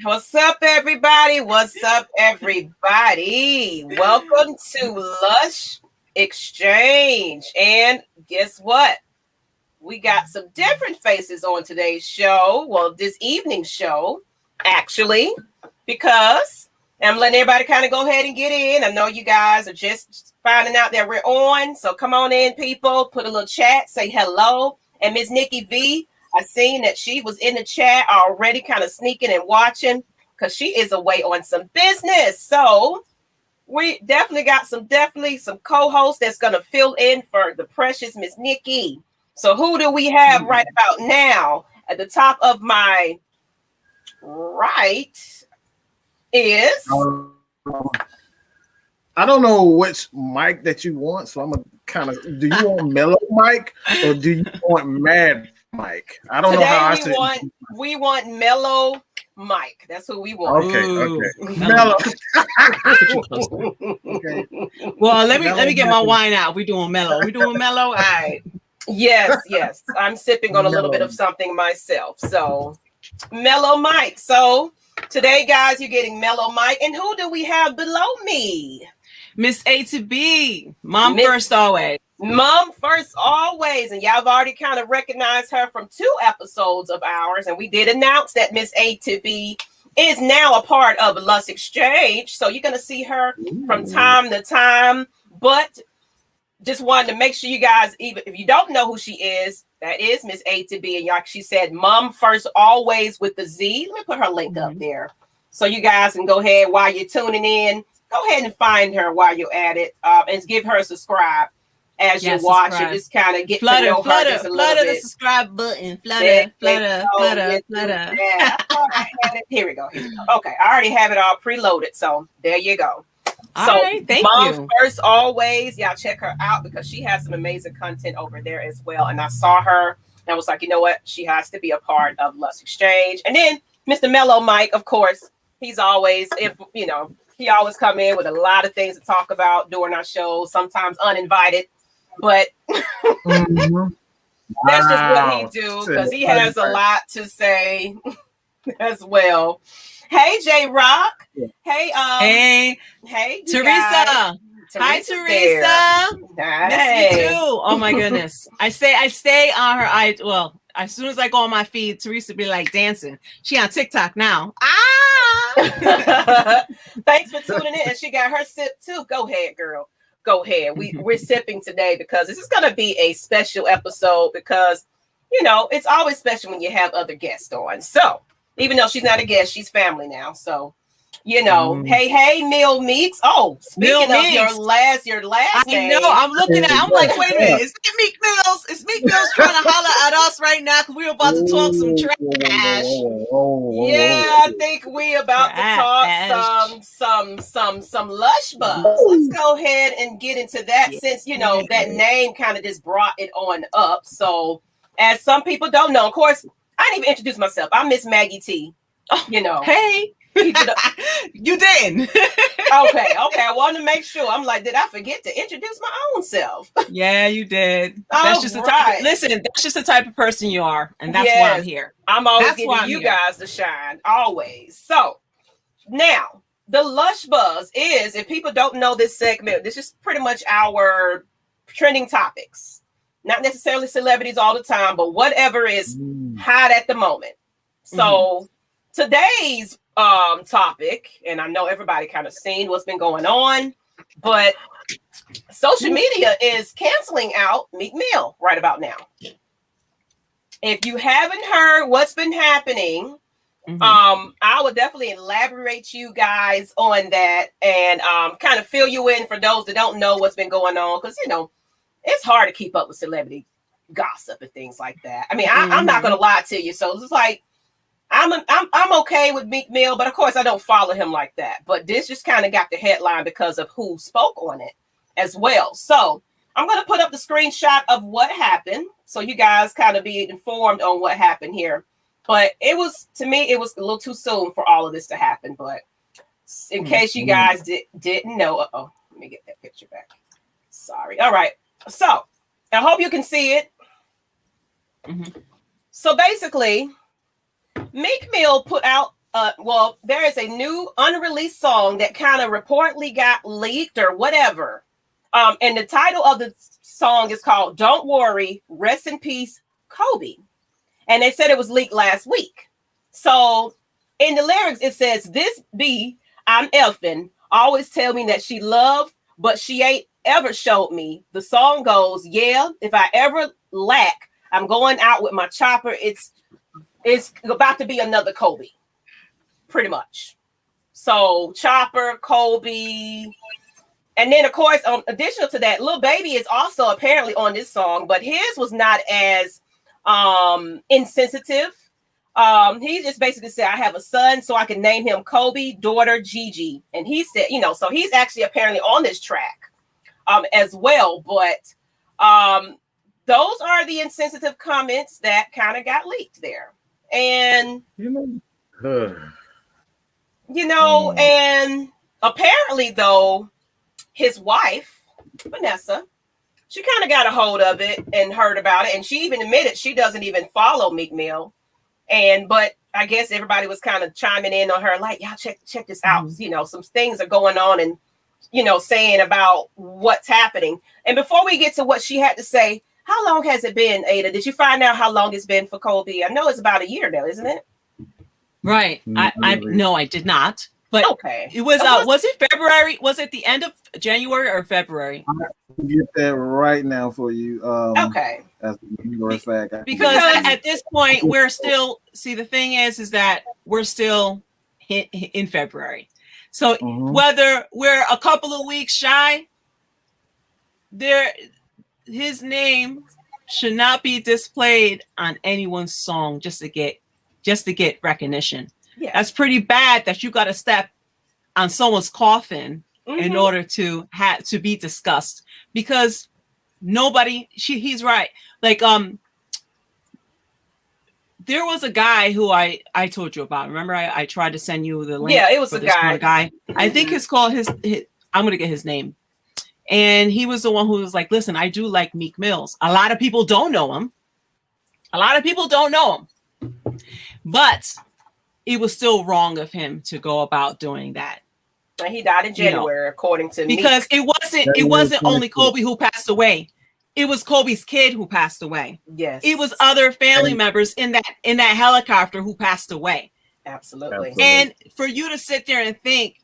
What's up, everybody? What's up, everybody? Welcome to Lush Exchange. And guess what? We got some different faces on today's show. Well, this evening's show, actually, because I'm letting everybody kind of go ahead and get in. I know you guys are just finding out that we're on. So come on in, people. Put a little chat. Say hello. And Miss Nikki V, I seen that she was in the chat already kind of sneaking and watching because she is away on some business. So we definitely got some co-hosts that's going to fill in for the precious Miss Nikki. So who do we have right about now? At the top of my right is... I don't know which mic that you want, so I'm going to kind of... Do you want mellow mic or do you want mad mic? I don't know how we want mellow mic. That's who we want. Okay. Mellow. Okay. Well, let me get my wine out. We doing mellow. All right. Yes. I'm sipping on a little bit of something myself. So mellow mic. So today, guys, you're getting mellow mic. And who do we have below me? Miss A to B, Mom First Alwayz. Mom First Alwayz. And y'all have already kind of recognized her from 2 episodes of ours. And we did announce that Miss A to B is now a part of Lush Exchange. So you're going to see her from time to time. But just wanted to make sure you guys, even if you don't know who she is, that is Miss A to B. And y'all, she said Mom First Alwayz with the Z. Let me put her link up there. So you guys can go ahead while you're tuning in. Go ahead and find her while you're at it. And give her a subscribe as you watch it. Just kind of get to know her just a little bit. The subscribe button. Flutter. Yeah, Here we go. Okay, I already have it all preloaded. So there you go. All right, thank you. First Alwayz, y'all check her out because she has some amazing content over there as well. And I saw her and I was like, you know what? She has to be a part of Lush Exchange. And then Mr. Mellow Mike, of course, he's always, he always come in with a lot of things to talk about during our shows, sometimes uninvited, but that's just what he do because he has a lot to say as well. Hey, J Rock. Hey, Teresa. Hi, Teresa. Miss you too. Oh my goodness. I stay on her. Well, as soon as I go on my feed, Teresa be like dancing. She on TikTok now. Thanks for tuning in. And she got her sip too. Go ahead, girl. Go ahead. We're sipping today because this is going to be a special episode because, it's always special when you have other guests on. So even though she's not a guest, she's family now. So, hey, Mill Meeks. Oh, speaking of your last name. I know. I'm looking at. I'm like, wait a minute. Is it Meek Mills? Is Meek Mills trying to holler at us right now? Because we're about to talk some trash. Yeah, I think we're about to talk some Lush buzz. Let's go ahead and get into that since that name kind of just brought it on up. So, as some people don't know, of course, I didn't even introduce myself. I'm Miss Maggie T. Hey. You didn't. Okay. I wanted to make sure. I'm like, did I forget to introduce my own self? Yeah, you did. That's just that's just the type of person you are, and that's why I'm here. I'm always giving you guys the shine, always. So now the Lush Buzz is, if people don't know this segment, this is pretty much our trending topics. Not necessarily celebrities all the time, but whatever is hot at the moment. So today's topic, and I know everybody kind of seen what's been going on, but social media is canceling out Meek Mill right about now. If you haven't heard what's been happening, I would definitely elaborate you guys on that and kind of fill you in for those that don't know what's been going on, because it's hard to keep up with celebrity gossip and things like that. I mean, I'm not going to lie to you. So it's like, I'm okay with Meek Mill, but of course I don't follow him like that. But this just kind of got the headline because of who spoke on it as well. So I'm going to put up the screenshot of what happened so you guys kind of be informed on what happened here. But to me, it was a little too soon for all of this to happen. But in case you guys didn't know, let me get that picture back. Sorry. All right. So I hope you can see it. So basically, Meek Mill put out well, there is a new unreleased song that kind of reportedly got leaked or whatever. And the title of the song is called "Don't Worry, Rest in Peace, Kobe." And they said it was leaked last week. So in the lyrics, it says, "This be, I'm effing, always tell me that she love, but she ain't ever showed me." The song goes, "Yeah, if I ever lack, I'm going out with my chopper. It's about to be another Kobe." Pretty much. So Chopper, Kobe. And then, of course, additional to that, Lil Baby is also apparently on this song, but his was not as insensitive. He just basically said, "I have a son, so I can name him Kobe, daughter Gigi." And he said, so he's actually apparently on this track as well. But those are the insensitive comments that kind of got leaked there. And, and apparently, though, his wife, Vanessa, she kind of got a hold of it and heard about it. And she even admitted she doesn't even follow Meek Mill. But I guess everybody was kind of chiming in on her, like, "Y'all check this out." Some things are going on and, saying about what's happening. And before we get to what she had to say, how long has it been, Ada? Did you find out how long it's been for Kobe? I know it's about a year now, isn't it? Right. No, I did not. But okay. It was was it February? Was it the end of January or February? I'll get that right now for you. Okay. As a matter of fact. Because at this point we're still the thing is that we're still in February. So whether we're a couple of weeks shy, his name should not be displayed on anyone's song just to get recognition. Yeah. That's pretty bad that you got to step on someone's coffin in order to be discussed, because he's right. Like, there was a guy who I told you about. Remember, I tried to send you the link. Yeah, it was a guy. I think it's called his I'm going to get his name. And he was the one who was like, "Listen, I do like Meek Mills. A lot of people don't know him. But it was still wrong of him to go about doing that." And he died in January, according to because Meek. It wasn't only Kobe who passed away. It was Kobe's kid who passed away. Yes. It was other family members in that helicopter who passed away. Absolutely. And for you to sit there and think,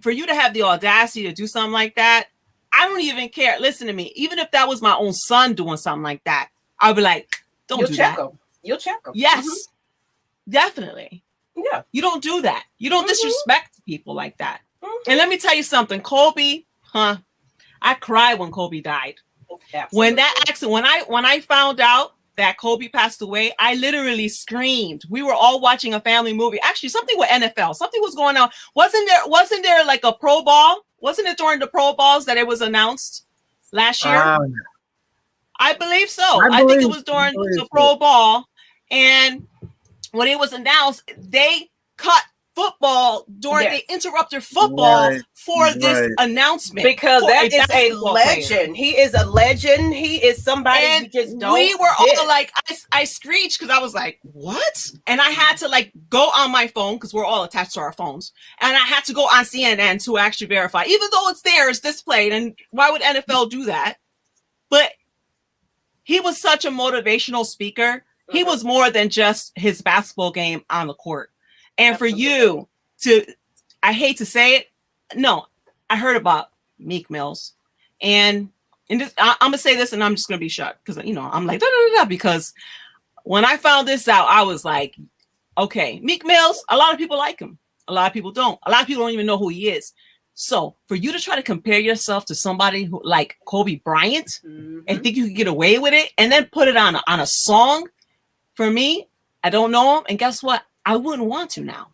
for you to have the audacity to do something like that, I don't even care. Listen to me. Even if that was my own son doing something like that, I'd be like, "Don't do that." You'll check them. Yes, definitely. Yeah. You don't do that. You don't disrespect people like that. And let me tell you something, Kobe, I cried when Kobe died. Absolutely. When that accident, when I found out that Kobe passed away, I literally screamed. We were all watching a family movie. Actually, something with NFL. Something was going on. Wasn't there like a Pro Bowl? Wasn't it during the Pro Bowls that it was announced last year? I believe so. I think it was during the Pro Bowl. And when it was announced, they cut football they interrupted football for this announcement, because that is a legend. He is a legend. He is somebody you just don't. We were all like, I screeched because I was like, "What?" And I had to like go on my phone because we're all attached to our phones, and I had to go on CNN to actually verify, even though it's there, it's displayed. And why would NFL do that? But he was such a motivational speaker. He was more than just his basketball game on the court. And Absolutely. For you to, I hate to say it, no, I heard about Meek Mills, and this, I'm gonna say this, and I'm just gonna be shocked because I'm like because when I found this out, I was like, okay, Meek Mills. A lot of people like him. A lot of people don't. A lot of people don't even know who he is. So for you to try to compare yourself to somebody who like Kobe Bryant and think you can get away with it, and then put it on a song, for me, I don't know him, and guess what? I wouldn't want to now.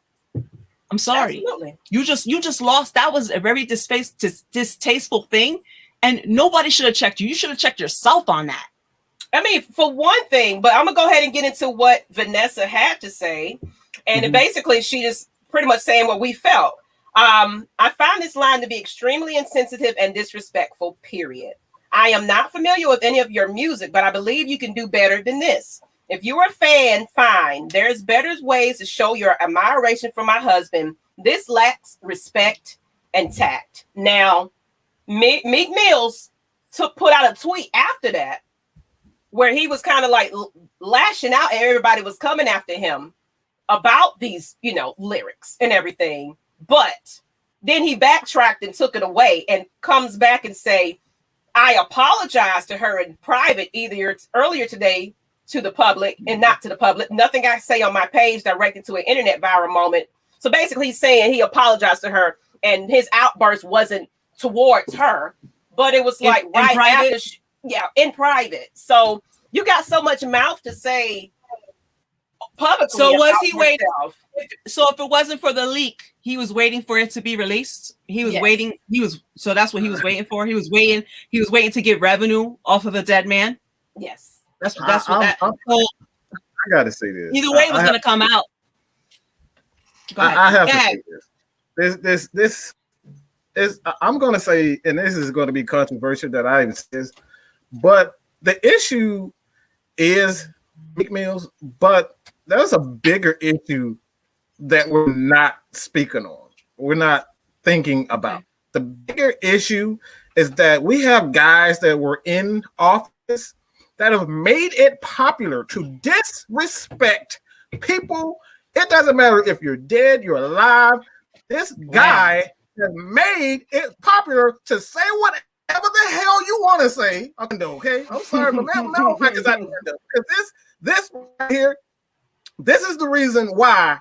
I'm sorry. Absolutely. You just lost. That was a very distasteful thing, and nobody should have checked you. You should have checked yourself on that. I mean, for one thing, but I'm gonna go ahead and get into what Vanessa had to say, and basically, she is pretty much saying what we felt. I found this line to be extremely insensitive and disrespectful. Period. I am not familiar with any of your music, but I believe you can do better than this. If you're a fan, fine. There's better ways to show your admiration for my husband. This lacks respect and tact. Now, Meek Mills put out a tweet after that where he was kind of like lashing out and everybody was coming after him about these, lyrics and everything. But then he backtracked and took it away and comes back and say, I apologize to her in private earlier today to the public and not to the public. Nothing I say on my page directed to an internet viral moment. So basically he's saying he apologized to her and his outburst wasn't towards her, but it was like right after, in private. So you got so much mouth to say publicly. So was he waiting? So if it wasn't for the leak, he was waiting for it to be released. He was waiting. So that's what he was waiting for. He was waiting to get revenue off of a dead man. Yes. That's what I gotta say this. Either way, it was gonna come out. I have to say this. This is, I'm gonna say, and this is going to be controversial that I even say this, but the issue is Meek Mills, but there's a bigger issue that we're not speaking on. We're not thinking about. The bigger issue is that we have guys that were in office that have made it popular to disrespect people. It doesn't matter if you're dead, you're alive. This guy has made it popular to say whatever the hell you want to say. Okay, I'm sorry, but no, because this right here, this is the reason why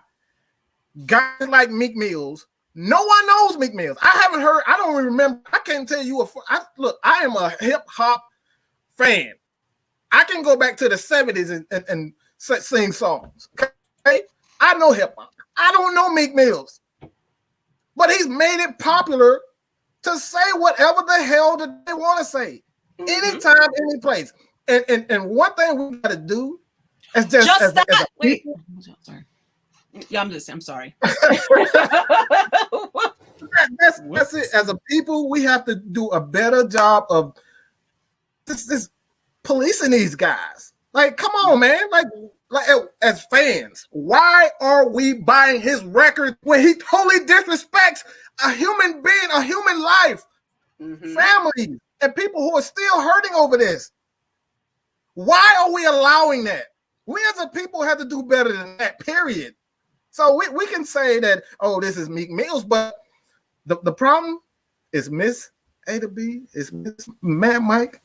guys like Meek Mills, no one knows Meek Mills. I don't remember. I can't tell you. I am a hip hop fan. I can go back to the 70s and sing songs. Okay, I know hip hop. I don't know Meek Mills, but he's made it popular to say whatever the hell that they want to say, anytime, any place. And one thing we got to do is just wait. Sorry. Yeah, I'm sorry. That's it. As a people, we have to do a better job of this policing these guys. Like, come on, man. Like as fans, why are we buying his record when he totally disrespects a human being, a human life, families, and people who are still hurting over this? Why are we allowing that? We as a people have to do better than that, period. So we can say that, oh, this is Meek Mills, but the problem is Miss A to B, is Miss Mad Mike,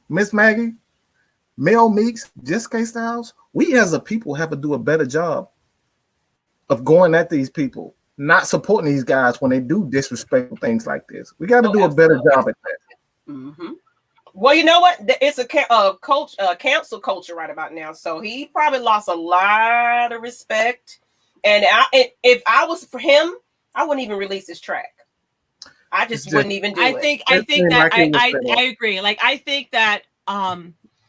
Miss Maggie, Mel Meeks, Jessica Styles. We as a people have to do a better job of going at these people, not supporting these guys when they do disrespectful things like this. We got to do a better job at that. Well, you know what? It's a cancel culture right about now. So he probably lost a lot of respect. And if I was for him, I wouldn't even release this track. I just wouldn't even do it. I think that I agree. Like, I think that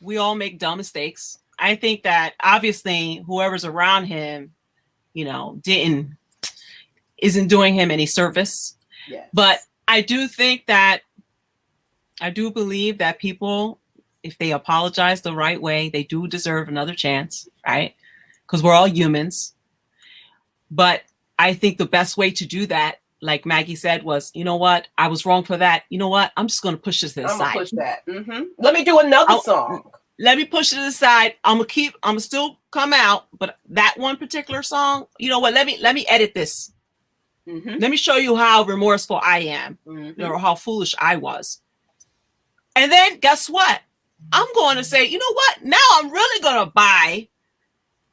we all make dumb mistakes. I think that obviously whoever's around him, isn't doing him any service. Yes. But I do believe that people, if they apologize the right way, they do deserve another chance, right? Because we're all humans. But I think the best way to do that, like Maggie said, was, you know what? I was wrong for that. You know what? I'm just going to push this to the side. I'm going to push that. Let me do another song. Let me push it to the side. I'm gonna still come out, but that one particular song, you know what? Let me edit this. Let me show you how remorseful I am, or how foolish I was. And then guess what? I'm going to say, you know what? Now I'm really going to buy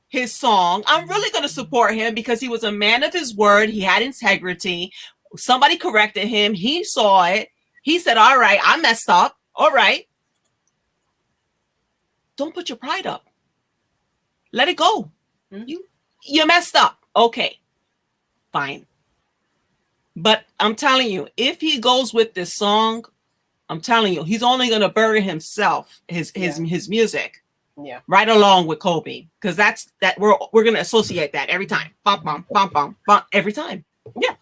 his song. I'm really going to support him because he was a man of his word. He had integrity. Somebody corrected him. He saw it. He said, all right, I messed up. All right. Don't put your pride up. Let it go. You messed up. Okay, fine. But I'm telling you, if he goes with this song, I'm telling you, he's only going to bury himself, his music, right along with Kobe, because that's we're going to associate that every time. Bum, bum, bum, bum, bum, every time. Yeah.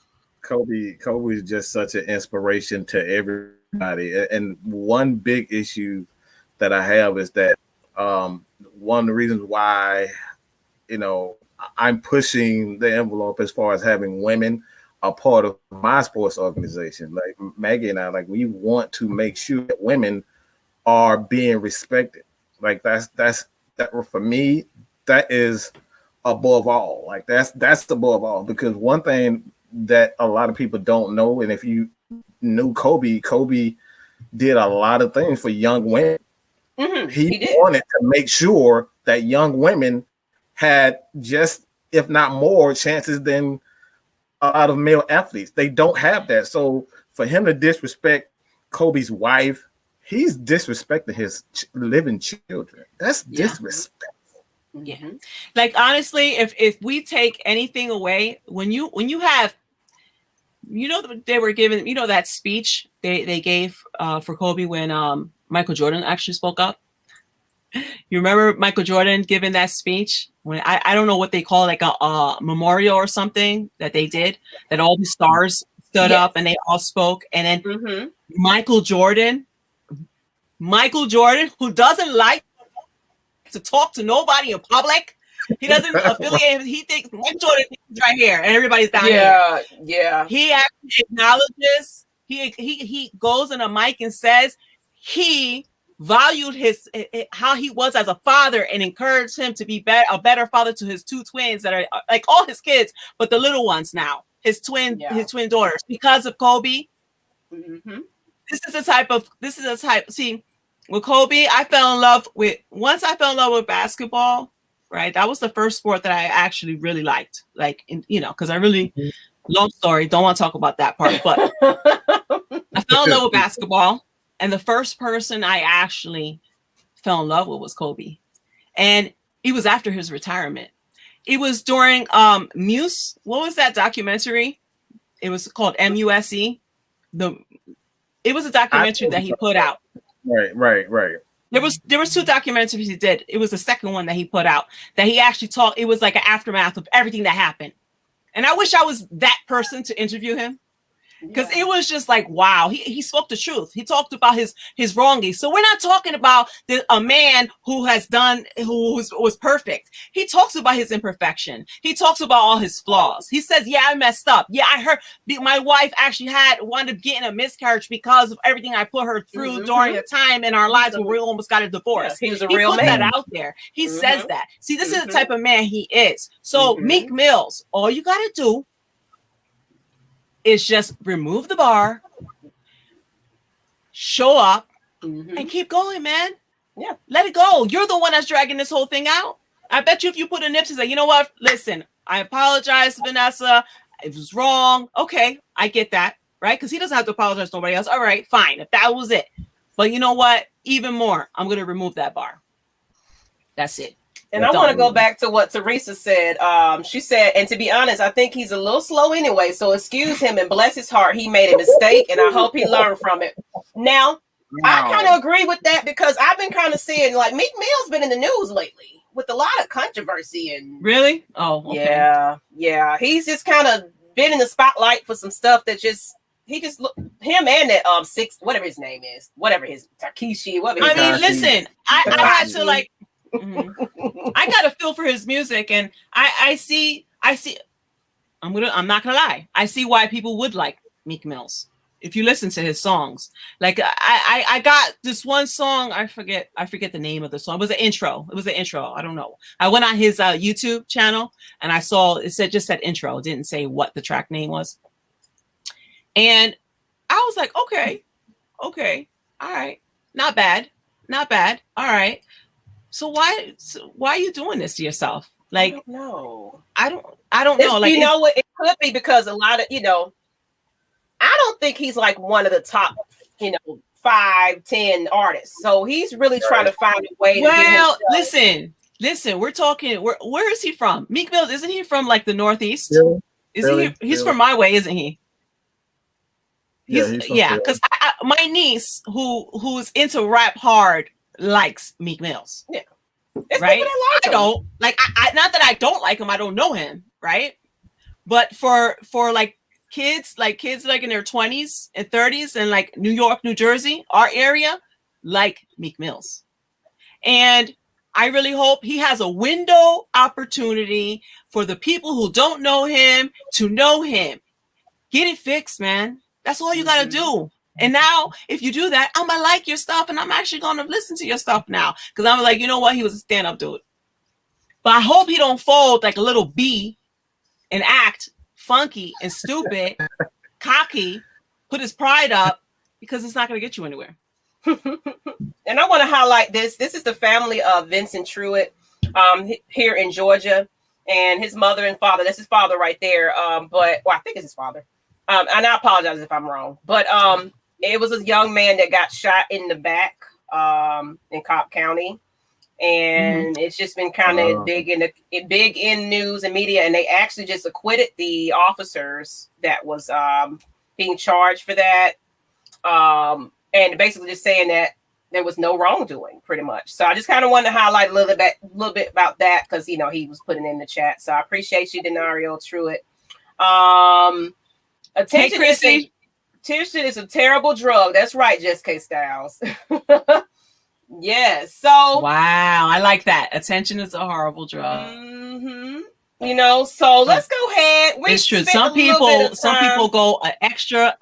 Kobe is just such an inspiration to everybody. And one big issue that I have is that one of the reasons why, I'm pushing the envelope as far as having women a part of my sports organization. Like Maggie and I, like we want to make sure that women are being respected. Like that's for me, that is above all. Like that's above all, because one thing that a lot of people don't know, and if you knew Kobe did a lot of things for young women. Mm-hmm. He wanted to make sure that young women had just, if not more, chances than a lot of male athletes. They don't have that. So for him to disrespect Kobe's wife, he's disrespecting his living children. That's disrespectful. Yeah. Like honestly, if we take anything away, when you have, they were given, that speech they gave for Kobe when Michael Jordan actually spoke up. You remember Michael Jordan giving that speech when I don't know what they call it, like a memorial or something that they did, that all the stars stood up and they all spoke, and then Michael Jordan, who doesn't like to talk to nobody in public. He doesn't affiliate. He thinks Michael Jordan is right here, and everybody's down here. Yeah. He actually acknowledges. He goes on a mic and says he valued how he was as a father and encouraged him to be a better father to his two twins that are like all his kids, but the little ones now, his twin daughters, because of Kobe. Mm-hmm. This is a type. See, with Kobe, once I fell in love with basketball. Right, that was the first sport that I actually really liked. Like, because I really, long story, don't want to talk about that part. But I fell in love with basketball, and the first person I actually fell in love with was Kobe, and it was after his retirement. It was during Muse. What was that documentary? It was called MUSE. It was a documentary that he put out. Right. There was two documentaries he did. It was the second one that he put out that he actually talked. It was like an aftermath of everything that happened. And I wish I was that person to interview him, because it was just like, wow, he spoke the truth. He talked about his wrongings. So we're not talking about a man who was perfect. He talks about his imperfection. He talks about all his flaws. He says, yeah, I messed up. Yeah, I heard my wife actually wound up getting a miscarriage because of everything I put her through during a time in our lives when we almost got a divorce. He was a real man. He put that out there. He says that. See, this is the type of man he is. So Meek Mills, all you got to do is just remove the bar, show up, and keep going, man. Yeah. Let it go. You're the one that's dragging this whole thing out. I bet you if you put a nip and say, you know what? Listen, I apologize, Vanessa. It was wrong. Okay, I get that, right? Because he doesn't have to apologize to nobody else. All right, fine. If that was it. But you know what? Even more, I'm going to remove that bar. That's it. And I want to go back to what Teresa said. She said, and to be honest, I think he's a little slow anyway. So excuse him and bless his heart. He made a mistake, and I hope he learned from it. Now, I kind of agree with that, because I've been kind of seeing like Meek Mill's been in the news lately with a lot of controversy and really. Oh, okay. Yeah. He's just kind of been in the spotlight for some stuff that him and that whatever his name is, whatever his Takeshi, whatever. Listen, I had to like. I got a feel for his music, and I see. I'm not gonna lie. I see why people would like Meek Mills if you listen to his songs. Like I got this one song. I forget the name of the song. It was an intro. I don't know. I went on his YouTube channel and I saw just said intro. It didn't say what the track name was. And I was like, okay, all right, not bad. All right. So why are you doing this to yourself? Like, I don't know. I don't know. Like, you know what? It could be because a lot of, I don't think he's like one of the top, 5-10 artists. So he's really trying to find a way to get himself. Listen, we're talking, where is he from? Meek Mills, isn't he from like the Northeast? He's from my way, isn't he? Because my niece who's into rap hard likes Meek Mills. Yeah. Right? I don't like I not that I don't like him, I don't know him, right? But for like kids like in their 20s and 30s and like New York, New Jersey, our area, like Meek Mills. And I really hope he has a window opportunity for the people who don't know him to know him. Get it fixed, man. That's all you got to do. And now, if you do that, I'm going to like your stuff, and I'm actually going to listen to your stuff now. Because I'm like, you know what? He was a stand-up dude. But I hope he don't fold like a little bee and act funky and stupid, cocky, put his pride up, because it's not going to get you anywhere. And I want to highlight this. This is the family of Vincent Truitt here in Georgia. And his mother and father, that's his father right there. But I think it's his father. And I apologize if I'm wrong. But it was a young man that got shot in the back in Cobb County. And it's just been kind of big in news and media. And they actually just acquitted the officers that was being charged for that. And basically just saying that there was no wrongdoing, pretty much. So I just kind of wanted to highlight a little bit about that, because he was putting in the chat. So I appreciate you, Denario Truitt. Attention is a terrible drug. That's right, Jess K. Styles. Yes. So wow, I like that. Attention is a horrible drug. So let's go ahead. It's true. Some people go extra.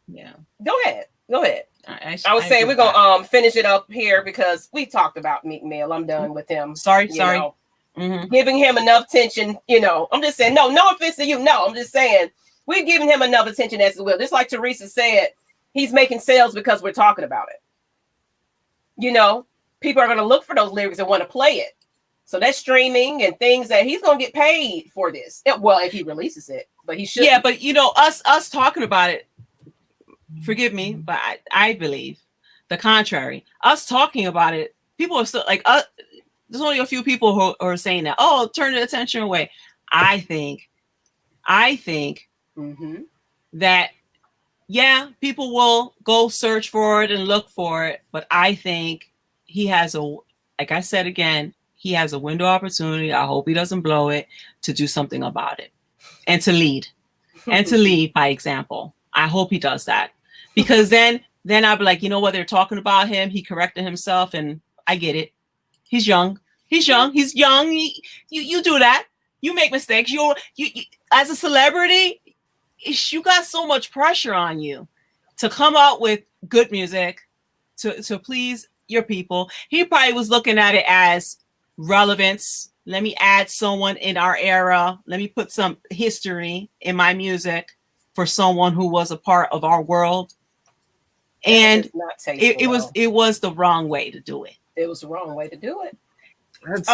Yeah. Go ahead. I was saying we're gonna finish it up here because we talked about Meek Mill. I'm done with him. Sorry. Giving him enough attention. I'm just saying. No offense to you. No, I'm just saying we're giving him enough attention as well. Just like Teresa said, he's making sales because we're talking about it. People are going to look for those lyrics and want to play it. So that's streaming and things that he's going to get paid for this. Well, if he releases it, but he should. Yeah, but us talking about it. Forgive me, but I believe the contrary. Us talking about it, people are still like, there's only a few people who are saying that. Oh, turn the attention away. I think that. Yeah, people will go search for it and look for it, but I think he has like I said again, he has a window opportunity. I hope he doesn't blow it, to do something about it and to lead by example. I hope he does that, because then I'll be like, you know what, they're talking about him. He corrected himself, and I get it. He's young. You do that. You make mistakes. You as a celebrity, you got so much pressure on you to come out with good music to please your people. He probably was looking at it as relevance. Let me add someone in our era. Let me put some history in my music for someone who was a part of our world. And it was the wrong way to do it. It was the wrong way to do it. It's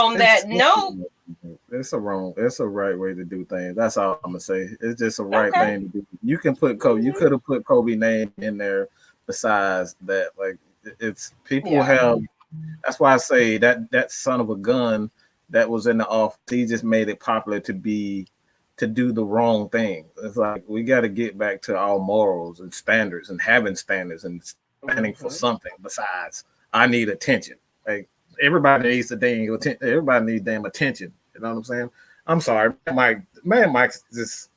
a right way to do things. That's all I'm gonna say. It's just a right thing to do. You can put Kobe. You could have put Kobe's name in there. Besides that, like it's people have. That's why I say that son of a gun that was in the office. He just made it popular to do the wrong thing. It's like we got to get back to our morals and standards and having standards and standing for something besides I need attention. Like everybody needs attention. Everybody needs damn attention. You know what I'm saying? I'm sorry, Mike's just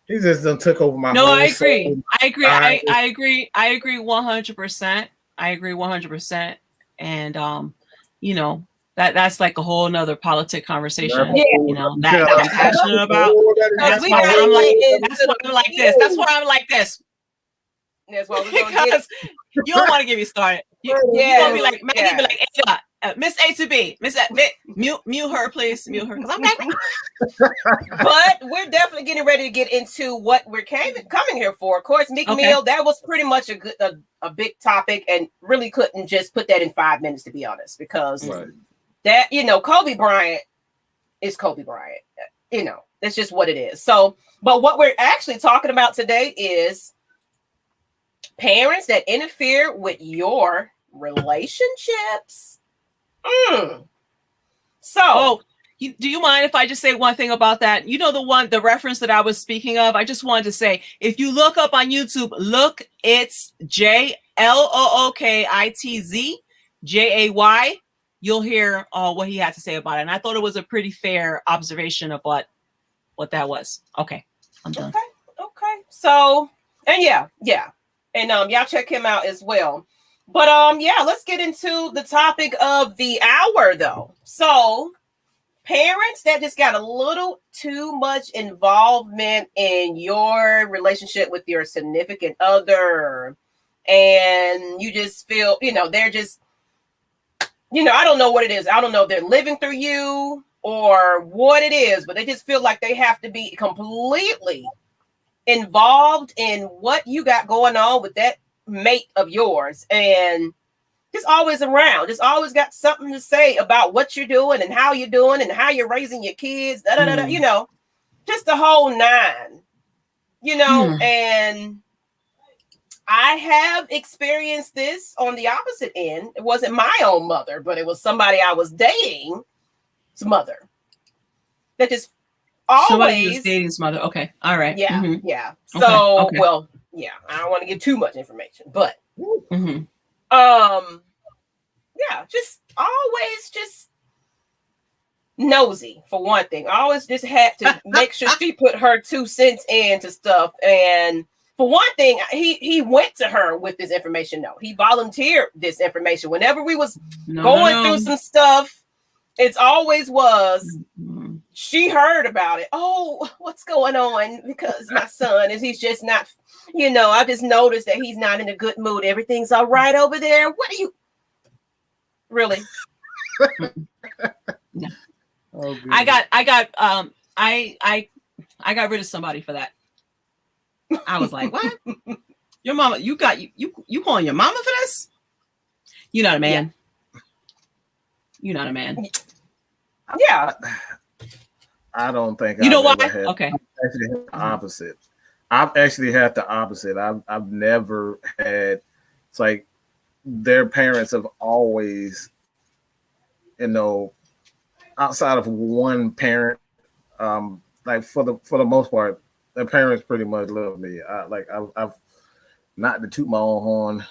he just done took over my. No, I agree. Soul. I agree. I agree 100%. I agree 100%. And that's like a whole nother politic conversation. That I'm passionate about. That's why I'm like this. That's why I'm like this. That's why because you don't want to get me started. You're gonna be like Maggie, be like, Miss A to B, mute her, please, mute her. But we're definitely getting ready to get into what we're coming here for. Of course, Meek Mill, that was pretty much a big topic, and really couldn't just put that in 5 minutes, to be honest, because that Kobe Bryant is Kobe Bryant. That's just what it is. So, but what we're actually talking about today is parents that interfere with your relationships. So, do you mind if I just say one thing about that? The reference that I was speaking of, I just wanted to say, if you look up on YouTube, it's JLOOKITZ JAY, you'll hear what he had to say about it. And I thought it was a pretty fair observation of what that was. Okay, I'm done. Okay. So, and yeah. And y'all check him out as well. But yeah, let's get into the topic of the hour though. So parents that just got a little too much involvement in your relationship with your significant other, and you just feel, they're just, I don't know what it is. I don't know if they're living through you or what it is, but they just feel like they have to be completely involved in what you got going on with that mate of yours, and just always around, just always got something to say about what you're doing and how you're doing and how you're raising your kids, just the whole nine, and I have experienced this on the opposite end. It wasn't my own mother, but it was somebody I was dating's mother that just always. Somebody was dating's mother. Okay. All right. Yeah. Mm-hmm. Yeah. So, okay. Well, yeah, I don't want to give too much information, but, yeah, just always just nosy for one thing. I always just had to make sure she put her 2 cents into stuff. And for one thing, he went to her with this information. No, he volunteered this information. Whenever we was going through some stuff, it's always was, she heard about it. Oh, what's going on? Because my son he's just not, I just noticed that he's not in a good mood. Everything's all right over there. What are you really? No. Oh, I got rid of somebody for that. I was like, what? Your mama, you calling your mama for this? You're not a man. Yeah. You're not a man. Yeah. I don't think you know why? Okay. I've actually had the opposite. I've never had. It's like their parents have always, outside of one parent, like for the most part, their parents pretty much love me. I've not to toot my own horn,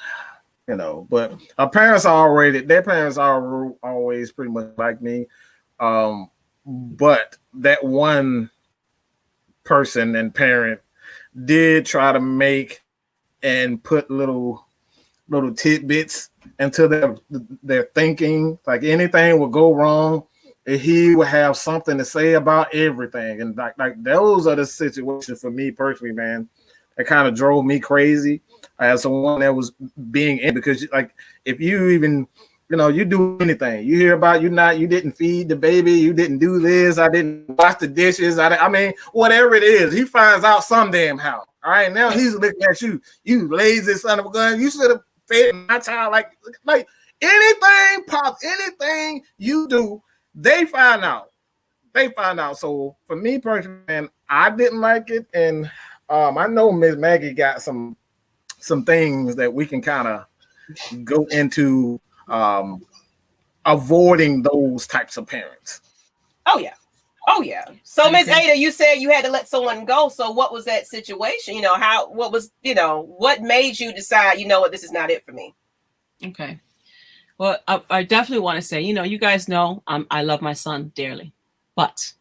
but their parents are always pretty much like me. But that one person and parent did try to make and put little tidbits into their thinking. Like anything would go wrong, and he would have something to say about everything. And like those are the situations for me personally, man. That kind of drove me crazy as someone that was being in, because like if you even you do anything, you hear about you didn't feed the baby, you didn't do this, I didn't wash the dishes, I mean, whatever it is, he finds out some damn how. All right, now he's looking at you lazy son of a gun. You should have fed my child. Like anything, Pop, anything you do, they find out. So for me personally, man, I didn't like it, and I know Miss Maggie got some things that we can kind of go into. Avoiding those types of parents. Oh yeah. So Miss Ada, you said you had to let someone go. So what was that situation? What made you decide, what, this is not it for me? Okay. Well, I definitely want to say, you guys know I love my son dearly, but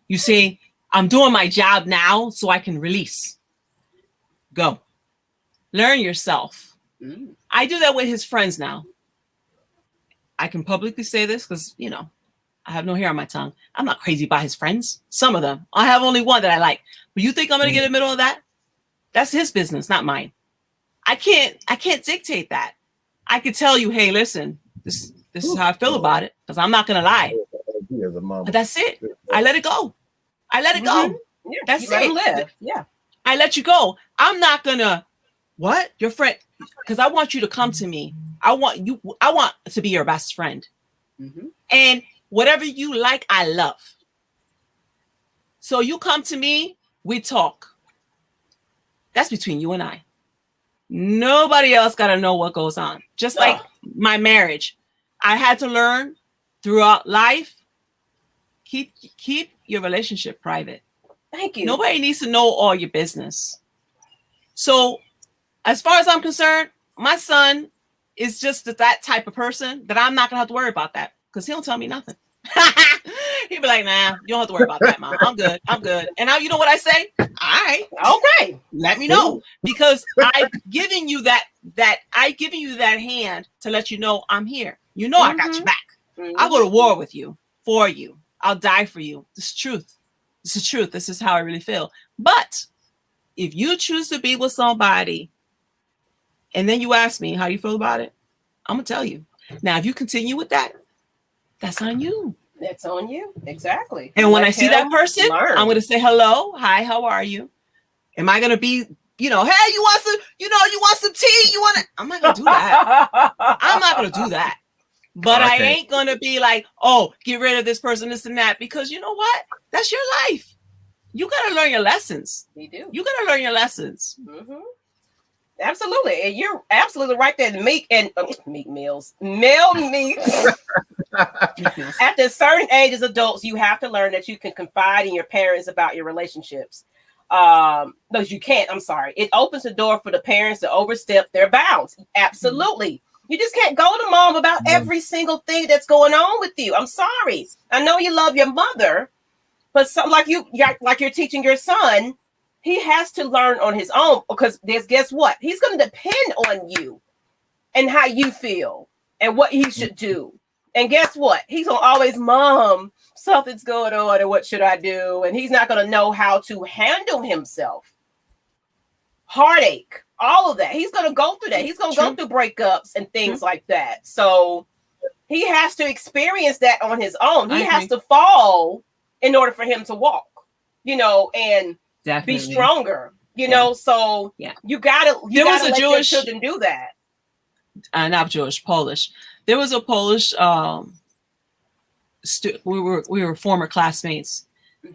you see, I'm doing my job now so I can release. Go. Learn yourself. I do that with his friends now. I can publicly say this because, I have no hair on my tongue. I'm not crazy about his friends. Some of them. I have only one that I like. But you think I'm going to get in the middle of that? That's his business, not mine. I can't dictate that. I could tell you, hey, listen, this is how I feel about it, because I'm not going to lie. But that's it. I let it go. Yeah, that's it. Let him live. Yeah. I let you go. I'm not going to, what? Your friend? Because I want you to come to me. I want to be your best friend. Mm-hmm. And whatever you like, I love. So you come to me, we talk. That's between you and I. Nobody else got to know what goes on. Just like my marriage. I had to learn throughout life, keep your relationship private. Thank you. Nobody needs to know all your business. So as far as I'm concerned, my son is just that type of person that I'm not going to have to worry about that, because he don't tell me nothing. He'd be like, nah, you don't have to worry about that, Mom. I'm good. I'm good. And now you know what I say? All right. Okay. Let me know. Because I've given you that hand to let you know I'm here. You know I got your back. I'll go to war with you, for you. I'll die for you. This is truth. This is truth. This is how I really feel. But if you choose to be with somebody and then you ask me how you feel about it, I'm going to tell you. Now, if you continue with that, that's on you. That's on you. Exactly. And when I see that person, I'm going to say, hello, hi, how are you? Am I going to be, hey, you want some tea? I'm not going to do that. I'm not going to do that. But I ain't going to be like, oh, get rid of this person, this and that, because you know what? That's your life. You got to learn your lessons. You do. You got to learn your lessons. Mm-hmm. Absolutely. And you're absolutely right there. Meek Mills. Mel Meeks. At a certain age as adults, you have to learn that you can confide in your parents about your relationships. No, you can't. I'm sorry. It opens the door for the parents to overstep their bounds. Absolutely. Mm-hmm. You just can't go to mom about every single thing that's going on with you. I'm sorry. I know you love your mother, but like you're teaching your son, he has to learn on his own, because guess what? He's going to depend on you and how you feel and what he should do. And guess what? He's going to always, Mom, something's going on and what should I do? And he's not going to know how to handle himself. Heartache, all of that. He's going to go through that. He's going to go through breakups and things like that. So he has to experience that on his own. He has to fall in order for him to walk, and be stronger, so you gotta let your children do that. Not Jewish, Polish. There was a Polish we were former classmates,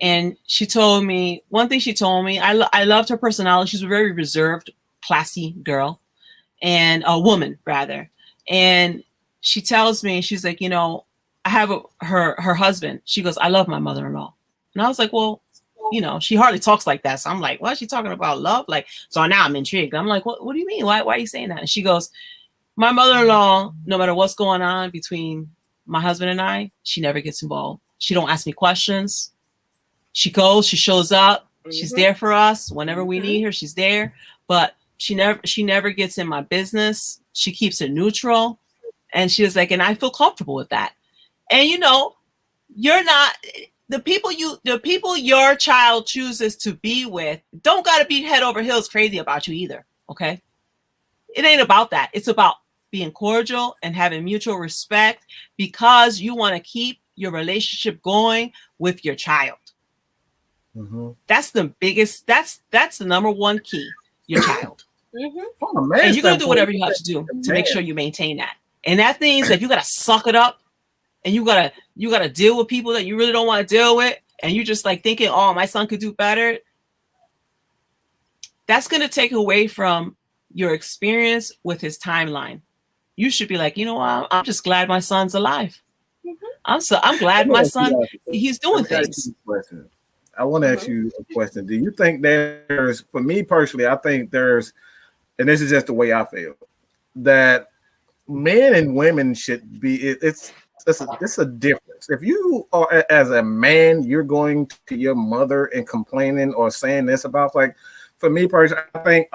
and she told me one thing. She told me I loved her personality. She's a very reserved, classy girl, and a woman rather. And she tells me, she's like, I have her husband. She goes, I love my mother-in-law. And I was like, well, she hardly talks like that. So I'm like, what is she talking about? Love? Like, so now I'm intrigued. I'm like, what do you mean? Why are you saying that? And she goes, my mother-in-law, no matter what's going on between my husband and I, she never gets involved. She don't ask me questions. She goes, she shows up. She's there for us. Whenever we need her, she's there. But she never gets in my business. She keeps it neutral. And she was like, and I feel comfortable with that. And you're not the people your child chooses to be with don't got to be head over heels crazy about you either. Okay. It ain't about that. It's about being cordial and having mutual respect, because you want to keep your relationship going with your child. Mm-hmm. That's the biggest, that's the number one key, your child. Mm-hmm. And you're going to do whatever you have to do to make sure you maintain that. And that means that you got to suck it up, and you got to deal with people that you really don't want to deal with. And you're just like thinking, oh, my son could do better. That's going to take away from your experience with his timeline. You should be like, I'm just glad my son's alive. Mm-hmm. I'm glad my son, he's doing things. I want to ask you a question. Do you think for me personally, I think there's, and this is just the way I feel, that men and women should be, it's a difference. If you are, as a man, you're going to your mother and complaining or saying this about, like, for me personally, I think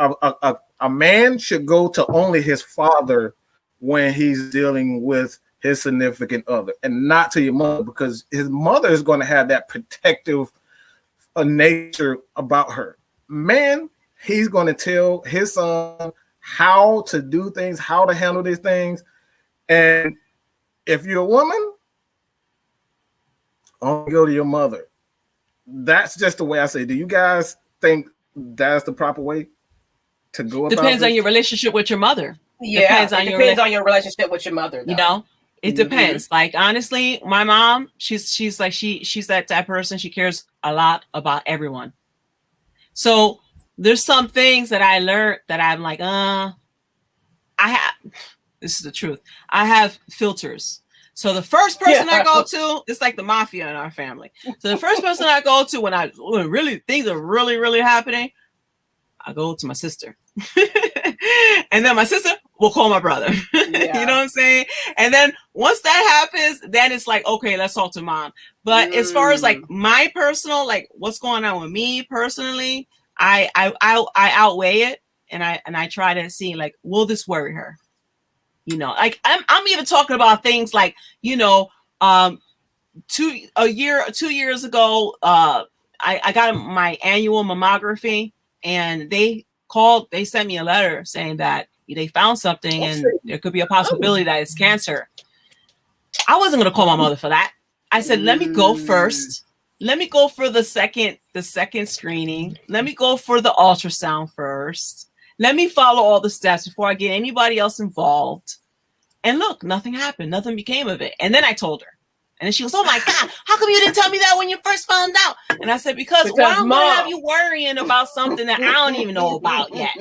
a man should go to only his father when he's dealing with his significant other, and not to your mother, because his mother is going to have that protective nature about her. Man, he's going to tell his son how to do things, how to handle these things. And if you're a woman, only go to your mother. That's just the way I say. Do you guys think that's the proper way to go about it? Depends on your relationship with your mother. Yeah, depends on your relationship with your mother, though. It depends. Like, honestly, my mom, she's that type of person. She cares a lot about everyone. So there's some things that I learned that I'm like, this is the truth. I have filters. So the first person I go to, it's like the mafia in our family. So the first person I go to when really things are really, really happening, I go to my sister. And then my sister, will call my brother. Yeah. You know what I'm saying? And then once that happens, then it's like, okay, let's talk to mom. But as far as like my personal, like what's going on with me personally, I outweigh it, and I try to see like, will this worry her? You know, like I'm even talking about things like, you know, 2 years ago, I got my annual mammography, and they sent me a letter saying that they found something and there could be a possibility that it's cancer. I wasn't going to call my mother for that. I said, let me go first. Let me go for the second screening. Let me go for the ultrasound first. Let me follow all the steps before I get anybody else involved. And look, nothing happened. Nothing became of it. And then I told her. And then she goes, oh my God, how come you didn't tell me that when you first found out? And I said, because why am I going to have you worrying about something that I don't even know about yet?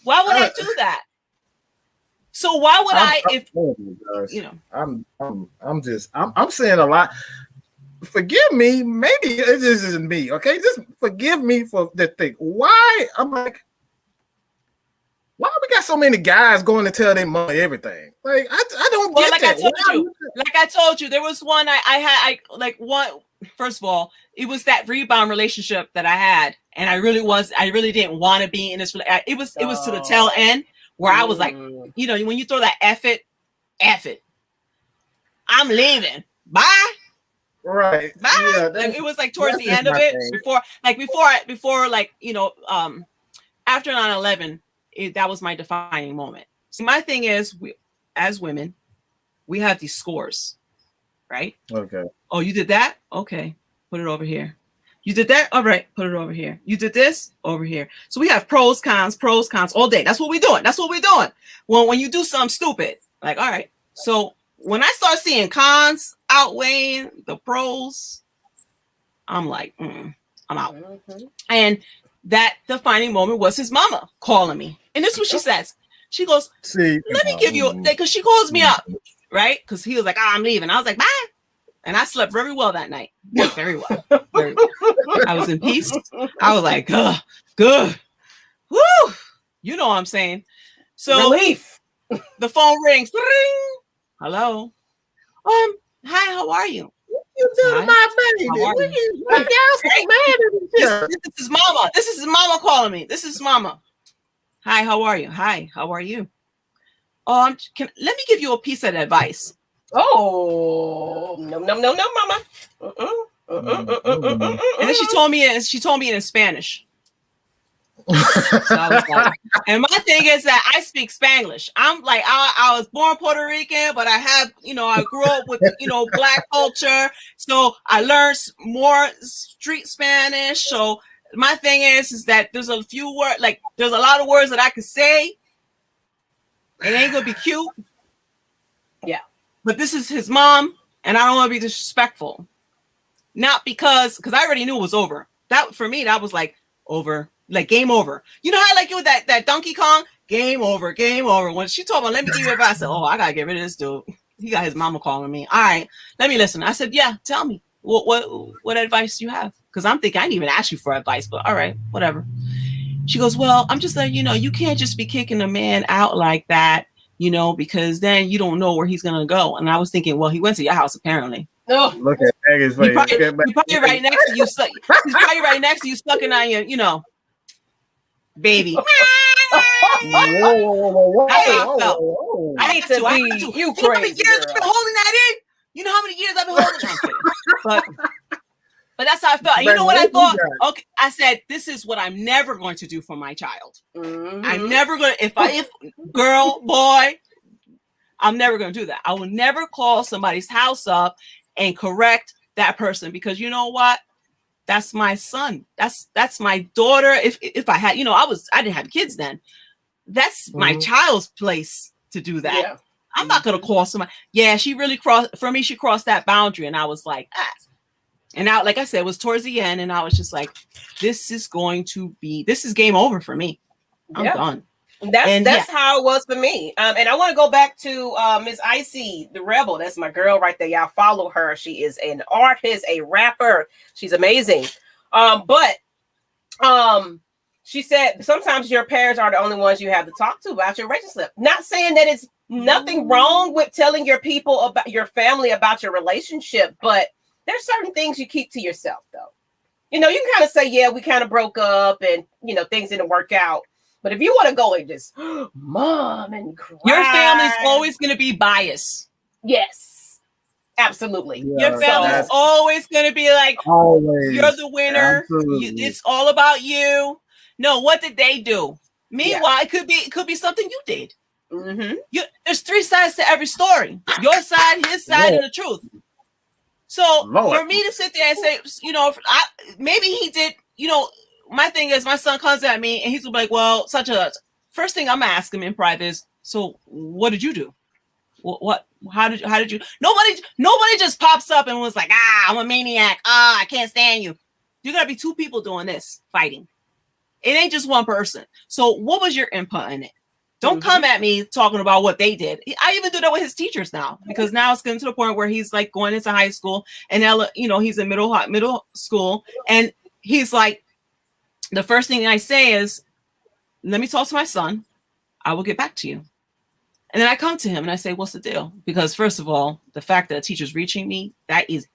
Why would I do that? So why would I'm saying a lot. Forgive me. Maybe it just isn't me. Okay. Just forgive me for the thing. Why? I'm like, why we got so many guys going to tell their mom everything? Like, I don't get that. Like I told you, there was one first of all, it was that rebound relationship that I had. And I really didn't want to be in this. It was to the tail end where I was like, you know, when you throw that F it, I'm leaving. Bye. Right. Bye. Yeah, like, it was like towards the end of it before, you know, after 9/11, that was my defining moment. See, my thing is, as women, we have these scores, right? Okay. Oh, you did that? Okay. Put it over here. You did that? All right. Put it over here. You did this? Over here. So we have pros, cons all day. That's what we're doing. Well, when you do something stupid, like, all right. So when I start seeing cons outweighing the pros, I'm like, I'm out. Mm-hmm. And that defining moment was his mama calling me. And this is what she says. She goes, let me give you, because she calls me up, right? Because he was like, I'm leaving. I was like, bye. And I slept very well that night. Very well. Very well. I was in peace. I was like, good. Woo. You know what I'm saying? So relief. The phone rings. Hello. Hi, how are you? You doing my baby? This is Mama. This is Mama calling me. This is Mama. Hi, how are you? Hi, how are you? Let me give you a piece of advice. Oh, no, Mama. And then she told me in Spanish. So I was like, and my thing is that I speak Spanglish. I'm like, I was born Puerto Rican, but I have, you know, I grew up with, you know, Black culture. So I learned more street Spanish. So my thing is that there's a few words, like there's a lot of words that I could say. It ain't gonna be cute. Yeah. But this is his mom, and I don't want to be disrespectful. Not because I already knew it was over. That for me, that was like over. Like game over. You know how like you with that Donkey Kong? Game over. When she told me, let me give you advice, I said, oh, I gotta get rid of this dude. He got his mama calling me. All right, let me listen. I said, yeah, tell me. What advice do you have? Because I'm thinking I didn't even ask you for advice, but all right, whatever. She goes, well, I'm just letting you know, you can't just be kicking a man out like that, you know, because then you don't know where he's gonna go. And I was thinking, well, he went to your house apparently. Oh, look at Maggie's face. He's probably right next to you. He's probably right next to you, sucking on your, you know, baby. Whoa. I hate to be you crazy. How many years I've been holding that in? You know how many years I've been holding that in? But that's how I felt. And you know what I thought? Okay, I said, this is what I'm never going to do for my child. Mm-hmm. I'm never going to, if girl, boy, I'm never going to do that. I will never call somebody's house up and correct that person, because you know what? That's my son. That's my daughter. If I had, you know, I didn't have kids then. That's my child's place to do that. Yeah. I'm not gonna call somebody. Yeah, she really she crossed that boundary, and I was like, ah. And now, like I said, it was towards the end, and I was just like, this is game over for me. I'm done. That's how it was for me. And I want to go back to Miss Icy, the Rebel. That's my girl right there. Y'all follow her. She is an artist, a rapper. She's amazing. But she said sometimes your parents are the only ones you have to talk to about your relationship. Not saying that it's nothing wrong with telling your people about your family about your relationship, but there's certain things you keep to yourself, though. You know, you can kind of say, yeah, we kind of broke up and, you know, things didn't work out. But if you want to go and just, mom, and cry. Your family's always going to be biased. Yes, absolutely. Yeah, your family's always going to be like, always. You're the winner. It's all about you. No, what did they do? Meanwhile, it could be something you did. Mm-hmm. There's 3 sides to every story. Your side, his side, and the truth. So for me to sit there and say, you know, maybe he did, you know, my thing is my son comes at me and he's gonna be like, well, such a first thing I'm gonna ask him in private is, so what did you do? What how did you nobody just pops up and was like, I'm a maniac. I can't stand you. You gotta be 2 people doing this, fighting. It ain't just one person. So what was your input in it? Don't come at me talking about what they did. I even do that with his teachers now, because now it's getting to the point where he's like going into high school and you know, he's in middle school. And he's like, the first thing I say is, let me talk to my son. I will get back to you. And then I come to him and I say, what's the deal? Because first of all, the fact that a teacher's reaching me, it's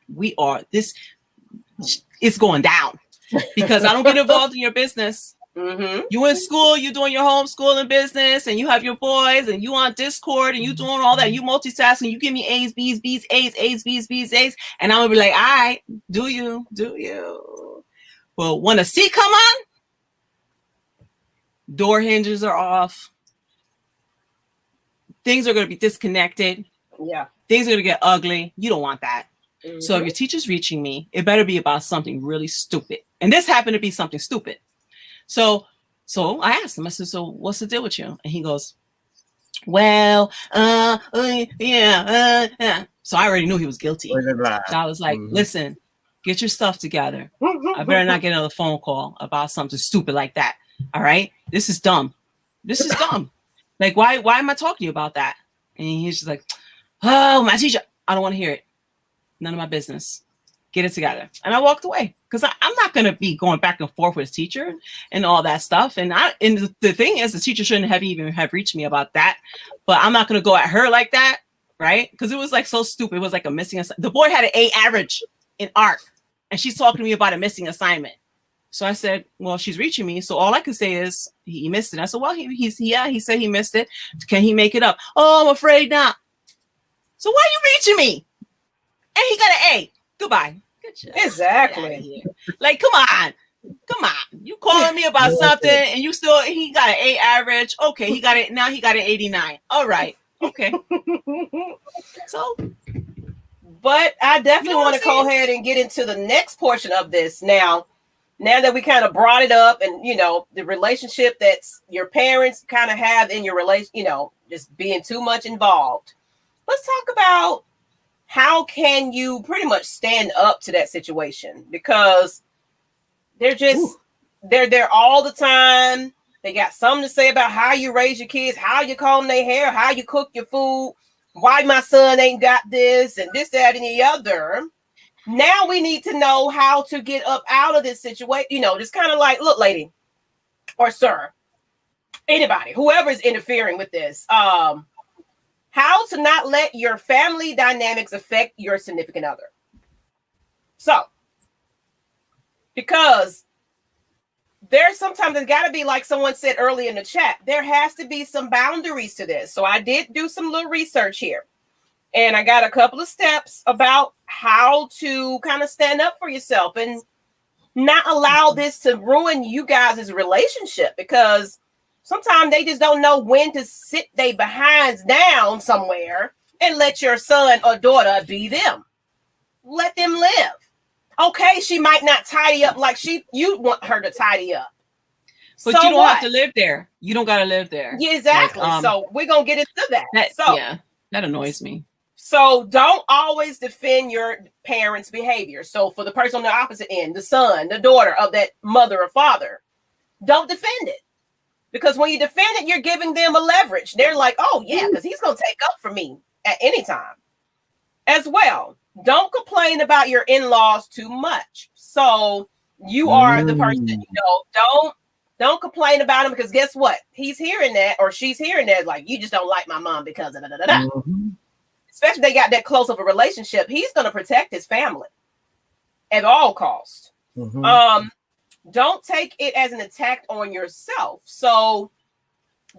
going down, because I don't get involved in your business. Mm-hmm. You in school, you doing your homeschooling business, and you have your boys, and you on Discord, and you doing all that. You multitasking. You give me A's, B's, B's, A's, A's, B's, B's, A's, and I'm gonna be like, all right, do you? Well, when a C come on, door hinges are off. Things are gonna be disconnected. Yeah, things are gonna get ugly. You don't want that. Mm-hmm. So if your teacher's reaching me, it better be about something really stupid. And this happened to be something stupid. So I asked him, I said, so what's the deal with you? And he goes, well, yeah. So I already knew he was guilty. So I was like, listen, get your stuff together. I better not get another phone call about something stupid like that. All right. This is dumb. Like, why am I talking to you about that? And he's just like, oh, my teacher, I don't want to hear it. None of my business. Get it together. And I walked away, because I'm not going to be going back and forth with his teacher and all that stuff. And the thing is, the teacher shouldn't have reached me about that, but I'm not going to go at her like that. Right. Because it was like so stupid. It was like a missing assignment. The boy had an A average in art, and she's talking to me about a missing assignment. So I said, well, she's reaching me. So all I can say is he missed it. I said, well, he said he missed it. Can he make it up? Oh, I'm afraid not. So why are you reaching me? And he got an A. Goodbye. Exactly. Like, come on. You calling me about something, and he got an A average. Okay, he got it. Now he got an 89. All right. Okay. So, but I definitely want to go ahead and get into the next portion of this now that we kind of brought it up, and you know, the relationship that's your parents kind of have in your relation, you know, just being too much involved. Let's talk about how can you pretty much stand up to that situation, because they're there all the time. They got something to say about how you raise your kids, how you comb their hair, how you cook your food, why my son ain't got this and this, that, and the other. Now we need to know how to get up out of this situation. You know, just kind of like, look, lady or sir, anybody, whoever is interfering with this, how to not let your family dynamics affect your significant other. So, because there's got to be, like someone said earlier in the chat, there has to be some boundaries to this. So I did do some little research here, and I got a couple of steps about how to kind of stand up for yourself and not allow this to ruin you guys' relationship, because sometimes they just don't know when to sit their behinds down somewhere and let your son or daughter be them. Let them live. Okay, she might not tidy up like you want her to tidy up. But so you don't have to live there. You don't got to live there. Yeah, exactly. Like, so we're going to get into that. That annoys me. So don't always defend your parents' behavior. So for the person on the opposite end, the son, the daughter of that mother or father, don't defend it. Because when you defend it, you're giving them a leverage. They're like, oh, yeah, because he's going to take up for me at any time. As well, don't complain about your in-laws too much. So you are the person, you know, don't Don't complain about him, because guess what? He's hearing that, or she's hearing that, like, you just don't like my mom because of da-da-da-da. Mm-hmm. Especially if they got that close of a relationship. He's going to protect his family at all costs. Mm-hmm. Don't take it as an attack on yourself. So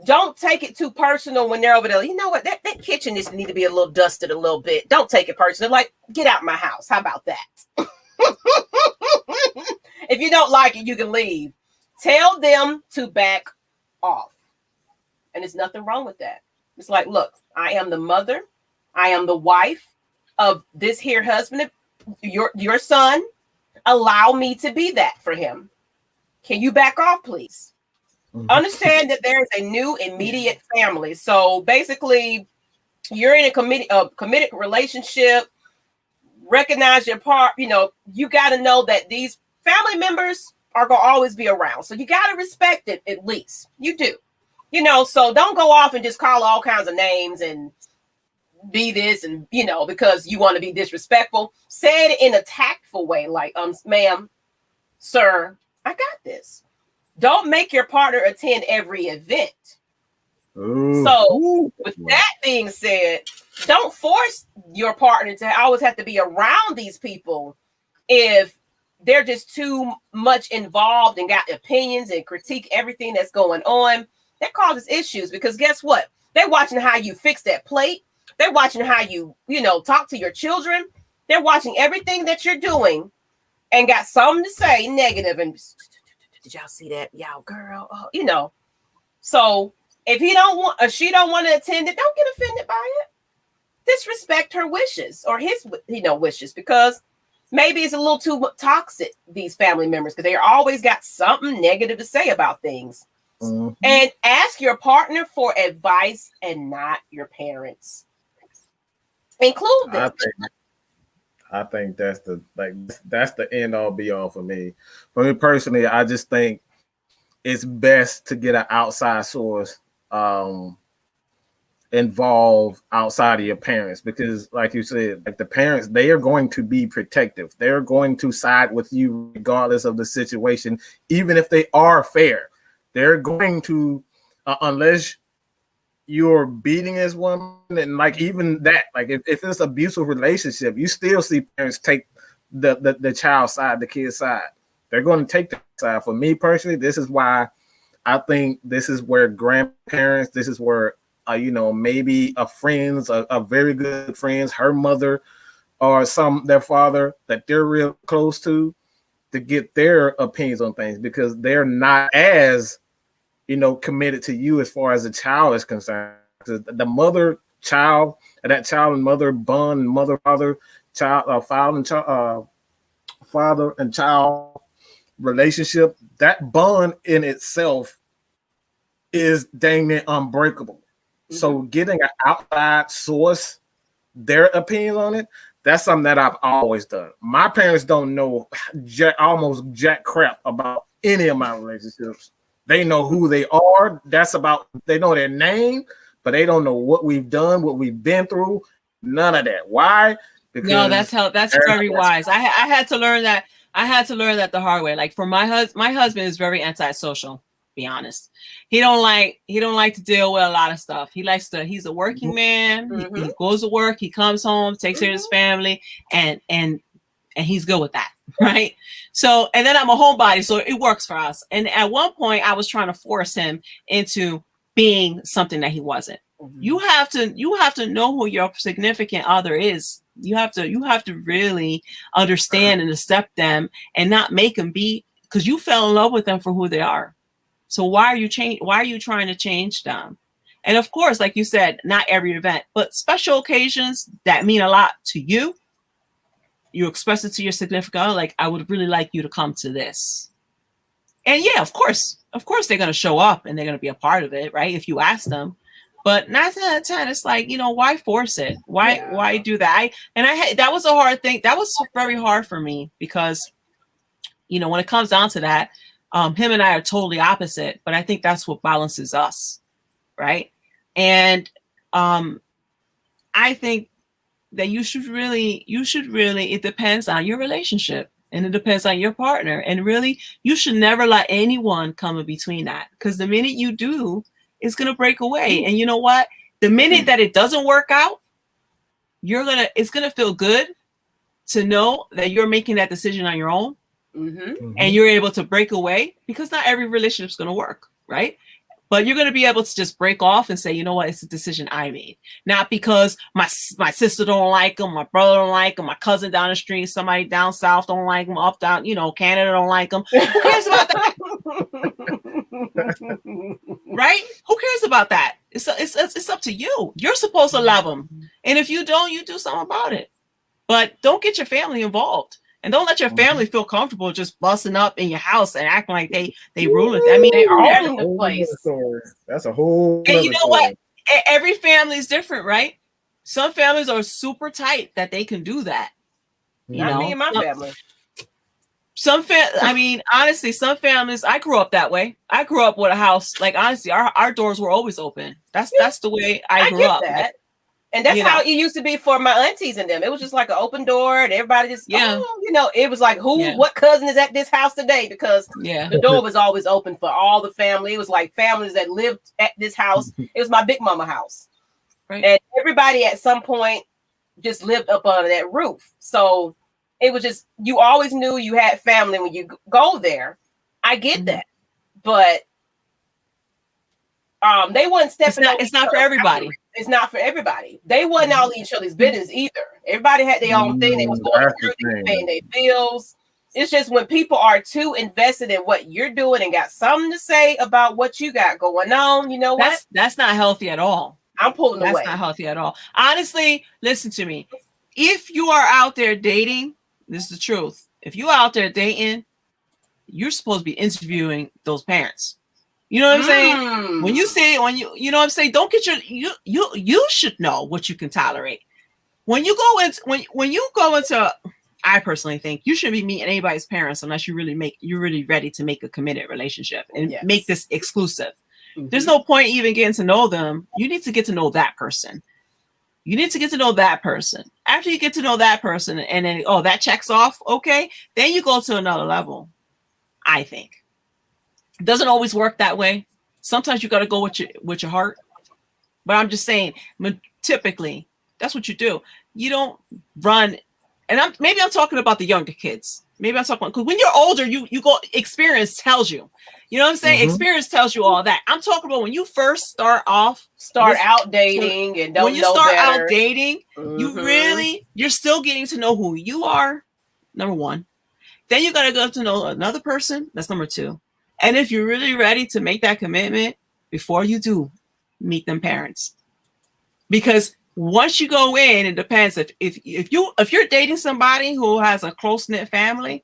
don't take it too personal when they're over there. You know what? That kitchen just need to be a little dusted a little bit. Don't take it personal. Like, get out of my house. How about that? If you don't like it, you can leave. Tell them to back off. And there's nothing wrong with that. It's like, look, I am the mother. I am the wife of this here husband, your son. Allow me to be that for him. Can you back off, please? Mm-hmm. Understand that there is a new immediate family. So basically, you're in a committed relationship. Recognize your part. You know, you got to know that these family members are going to always be around. So you got to respect it, at least. You do. You know, so don't go off and just call all kinds of names and be this and, you know, because you want to be disrespectful. Say it in a tactful way, like, ma'am, sir, I got this. Don't make your partner attend every event. Ooh. So with that being said, don't force your partner to always have to be around these people if they're just too much involved and got opinions and critique everything that's going on. That causes issues, because guess what? They're watching how you fix that plate. They're watching how you know, talk to your children. They're watching everything that you're doing and got something to say negative. And did y'all see that? Y'all, girl, you know. So if he don't want, or she don't want to attend it, don't get offended by it. Disrespect her wishes or his, wishes, because maybe it's a little too toxic, these family members, because they always got something negative to say about things. Mm-hmm. And ask your partner for advice and not your parents. Include them. I think that's the end all be all for me. For me personally, I just think it's best to get an outside source involved outside of your parents, because like you said, like the parents, they are going to be protective. They're going to side with you regardless of the situation, even if they are fair. They're going to, unless you're beating this woman, and like even that, like if it's an abusive relationship, you still see parents take the child's side, the kid's side. They're going to take the side. For me personally, this is why I think this is where grandparents, this is where maybe a friends, a very good friends, her mother or their father that they're real close to get their opinions on things, because they're not as committed to you as far as the child is concerned. The mother child, that child and mother bond, mother father child, father and child relationship, that bond in itself is dang near unbreakable. Mm-hmm. So getting an outside source, their opinion on it, that's something that I've always done. My parents don't know almost jack crap about any of my relationships. They know who they are. They know their name, but they don't know what we've done, what we've been through. None of that. Why? Because that's very wise. I had to learn that. I had to learn that the hard way. Like for my husband is very antisocial. Be honest. He don't like to deal with a lot of stuff. He's a working man. Mm-hmm. He goes to work. He comes home, takes care of his family, and he's good with that. Right. So, and then I'm a homebody, so it works for us. And at one point I was trying to force him into being something that he wasn't. Mm-hmm. You have to know who your significant other is. You have to really understand and accept them and not make them be, because you fell in love with them for who they are. So why are you trying to change them? And of course, like you said, not every event, but special occasions that mean a lot to you. You express it to your significant other, like, I would really like you to come to this. And yeah, of course, they're going to show up and they're going to be a part of it, right? If you ask them. But 9 out of 10, it's like, why force it? Why do that? That was a hard thing. That was very hard for me because, when it comes down to that, him and I are totally opposite, but I think that's what balances us, right? And I think that you should really, it depends on your relationship. and it depends on your partner. And really, you should never let anyone come in between that, because the minute you do, it's going to break away. And you know what? The minute that it doesn't work out, it's going to feel good to know that you're making that decision on your own, and you're able to break away, because not every relationship is going to work, right? But you're going to be able to just break off and say, you know what, it's a decision I made. Not because my sister don't like him, my brother don't like him, my cousin down the street, somebody down south don't like him, up down, Canada don't like him. Who cares about that? Right? Who cares about that? It's up to you. You're supposed to love them. And if you don't, you do something about it. But don't get your family involved. And don't let your family feel comfortable just busting up in your house and acting like they rule it. I mean, they own the place. That's a whole. And you know what? Every family is different, right? Some families are super tight that they can do that. Not me and my family. Honestly, some families. I grew up that way. I grew up with a house. Like, honestly, our doors were always open. That's the way I grew up. That. And that's how it used to be for my aunties and them. It was just like an open door, and everybody just, it was like, what cousin is at this house today? Because the door was always open for all the family. It was like families that lived at this house. It was my big mama house. Right. And everybody at some point just lived up under that roof. So it was just, you always knew you had family when you go there. I get that. But they wasn't stepping up. It's not for everybody. It's not for everybody. They wasn't all each other's business either. Everybody had their own thing. They was going through, paying their bills. It's just when people are too invested in what you're doing and got something to say about what you got going on, you know what? That's not healthy at all. I'm pulling away. That's not healthy at all. Honestly, listen to me. If you are out there dating, this is the truth. If you're out there dating, you're supposed to be interviewing those parents. You know what I'm saying? When you know what I'm saying, don't get you should know what you can tolerate. When you go into I personally think you shouldn't be meeting anybody's parents unless you're really ready to make a committed relationship and make this exclusive. There's no point even getting to know them. You need to get to know that person. After you get to know that person and then, that checks off. Okay. Then you go to another level. I think. It doesn't always work that way. Sometimes you got to go with your heart. But I'm just saying, typically, that's what you do. You don't run. And I'm talking about the younger kids. Maybe I'm talking because when you're older, you go. Experience tells you. You know what I'm saying? Experience tells you all that. I'm talking about when you first start out dating and don't know better. When you start out dating, you're still getting to know who you are. Number one. Then you got to go to know another person. That's number two. And if you're really ready to make that commitment, before you do, meet them parents. Because once you go in, it depends. If you're dating somebody who has a close-knit family,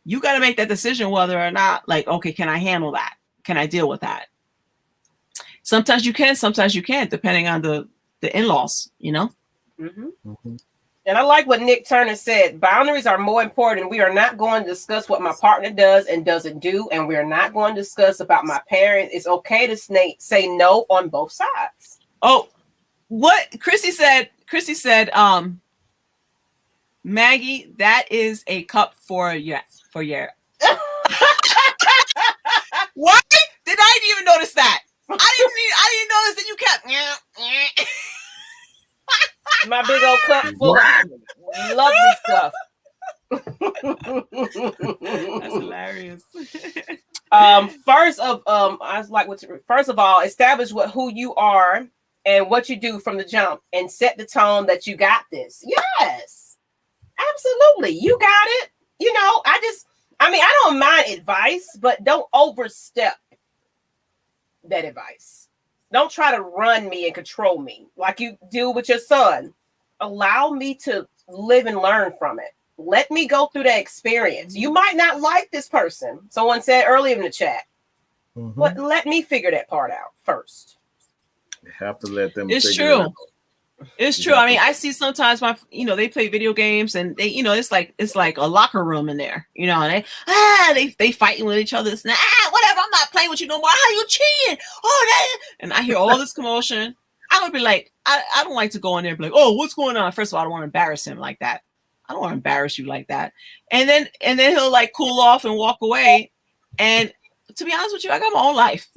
you got to make that decision whether or not, like, okay, can I handle that? Can I deal with that? Sometimes you can, sometimes you can't, depending on the in-laws, you know? And I like what Nick Turner said. Boundaries are more important. We are not going to discuss what my partner does and doesn't do. And we're not going to discuss about my parents. It's okay to say no on both sides. Oh, what Chrissy said, Maggie, that is a cup for your. What? Did I even notice that? I didn't notice that you kept. My big old cup full of lovely stuff. That's hilarious. First of all, establish who you are and what you do from the jump, and set the tone that you got this. Yes, absolutely, you got it. You know, I don't mind advice, but don't overstep that advice. Don't try to run me and control me like you do with your son. Allow me to live and learn from it. Let me go through that experience. You might not like this person. Someone said earlier in the chat. But let me figure that part out first. You have to let them. It's true. It's true. I mean, I see sometimes they play video games and they, it's like a locker room in there, and they fighting with each other. Whatever. I'm not playing with you no more. How you cheating? And I hear all this commotion. I would be like, I don't like to go in there and be like, oh, what's going on? First of all, I don't want to embarrass him like that. I don't want to embarrass you like that. And then he'll like cool off and walk away. And to be honest with you, I got my own life.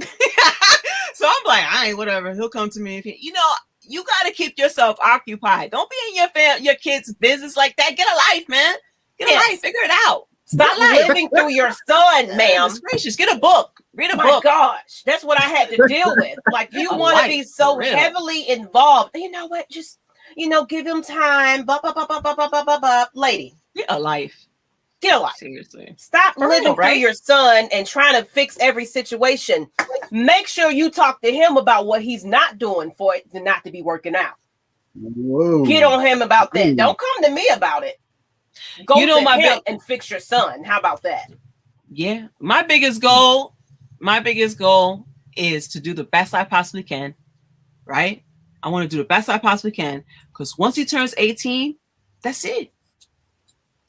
So I'm like, I ain't whatever. He'll come to me if you got to keep yourself occupied. Don't be in your kids' business like that. Get a life, man. Get a life. Figure it out. Stop living through your son, ma'am. Gracious, get a book. Read a book. My gosh, that's what I had to deal with. Like, you want to be so heavily involved. You know what? Just, give him time. Lady. Get a life. Get a life. Seriously. Stop living through your son and trying to fix every situation. Make sure you talk to him about what he's not doing for it not to be working out. Whoa. Get on him about that. Don't come to me about it. Go to him and fix your son. How about that? Yeah. My biggest goal is to do the best I possibly can. Right? I want to do the best I possibly can. Because once he turns 18, that's it.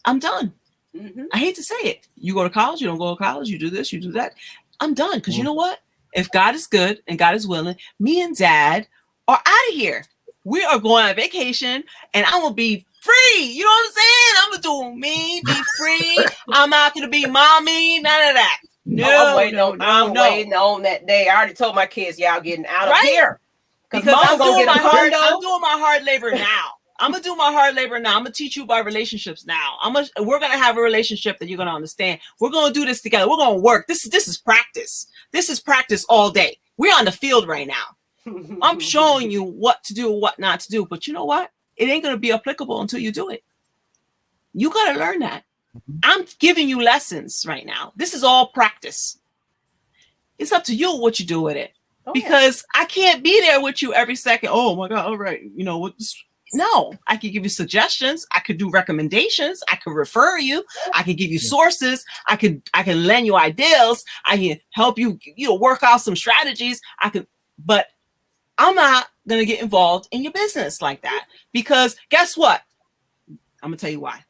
I'm done. Mm-hmm. I hate to say it. You go to college, you don't go to college, you do this, you do that. I'm done. Because you know what? If God is good and God is willing, me and Dad are out of here. We are going on vacation and I'm going to be free. You know what I'm saying? I'm going to do me, be free. I'm not going to be mommy, none of that. I'm waiting on that day. I already told my kids, y'all getting out of here. Because I'm doing my hard labor now. I'm going to do my hard labor now. I'm going to teach you about relationships now. We're going to have a relationship that you're going to understand. We're going to do this together. We're going to work. This is practice. This is practice all day. We're on the field right now. I'm showing you what to do, what not to do. But you know what? It ain't going to be applicable until you do it. You got to learn that. I'm giving you lessons right now. This is all practice. It's up to you what you do with it. Because I can't be there with you every second. Oh my God. All right. No, I could give you suggestions. I could do recommendations. I could refer you. I could give you sources. I can lend you ideas. I can help you, work out some strategies. But I'm not going to get involved in your business like that, because guess what? I'm going to tell you why.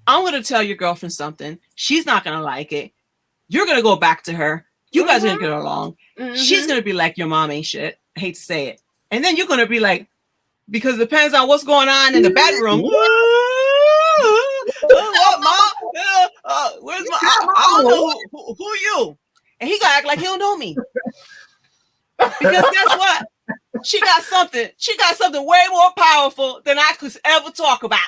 I'm going to tell your girlfriend something. She's not going to like it. You're going to go back to her. You guys are going to get along. Mm-hmm. She's going to be like, your mom ain't shit. I hate to say it. And then you're going to be like, because it depends on what's going on in the bedroom. What, Mom? Where's my? I don't know who you. And he gonna act like he don't know me. Because guess what? She got something way more powerful than I could ever talk about.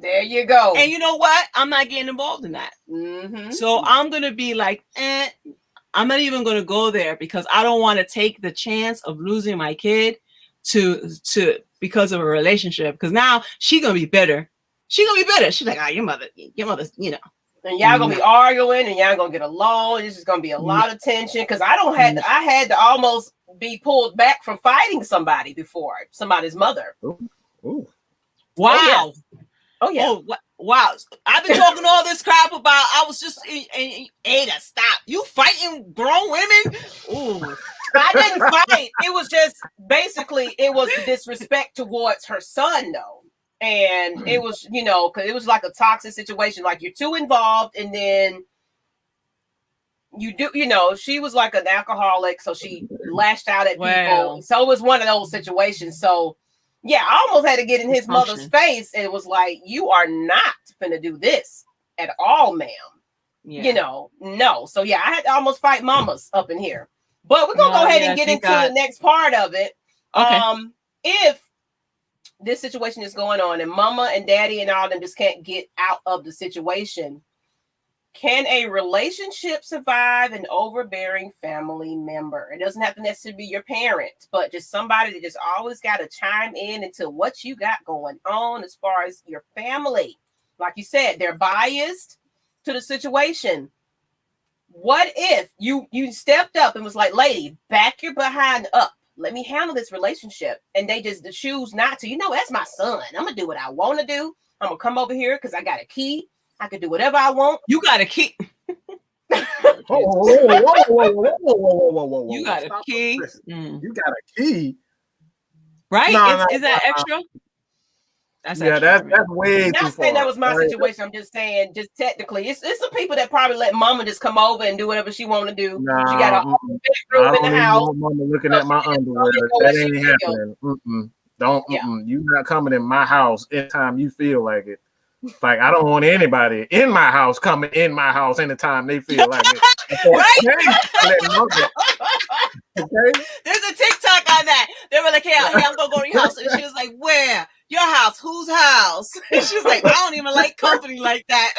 There you go. And you know what? I'm not getting involved in that. Mm-hmm. So I'm gonna be like, I'm not even gonna go there, because I don't want to take the chance of losing my kid to because of a relationship, because now she's gonna be bitter. She's like, your mother, And y'all gonna be arguing, and y'all gonna get along. This is gonna be a lot of tension, because I had to almost be pulled back from fighting somebody before, somebody's mother. Ooh. Wow. Oh yeah. Oh, wow. I've been talking all this crap about. I was just Ada, stop. You fighting grown women? Ooh. I didn't fight. It was just basically it was the disrespect towards her son, though. And it was, because it was like a toxic situation. Like, you're too involved, and then you do, she was like an alcoholic, so she lashed out at people. So it was one of those situations. So yeah, I almost had to get in his mother's face, and it was like, you are not finna do this at all, ma'am. Yeah. No. So yeah, I had to almost fight mamas up in here. But we're gonna go ahead and get into the next part of it. Okay. If this situation is going on and mama and daddy and all them just can't get out of the situation, can a relationship survive an overbearing family member? It doesn't have to necessarily be your parent, but just somebody that just always got to chime in into what you got going on as far as your family. Like you said, they're biased to the situation. What if you stepped up and was like, lady, back your behind up. Let me handle this relationship. And they just choose not to. That's my son. I'm going to do what I want to do. I'm going to come over here because I got a key. I can do whatever I want. You got a key. Whoa. You got a key. You got a key. Right? Is that extra? That's way too far. Not saying that was my situation. I'm just saying, just technically, it's some people that probably let mama just come over and do whatever she want to do. She got a bedroom in the house. Mama looking at my underwear. That ain't happening. Don't. You're not coming in my house anytime you feel like it. Like, I don't want anybody in my house coming in my house anytime they feel like it. Right? Okay. There's a TikTok on that. They were like, hey, I'm gonna go to your house. And she was like, where? Your house. Whose house? And she was like, I don't even like company like that.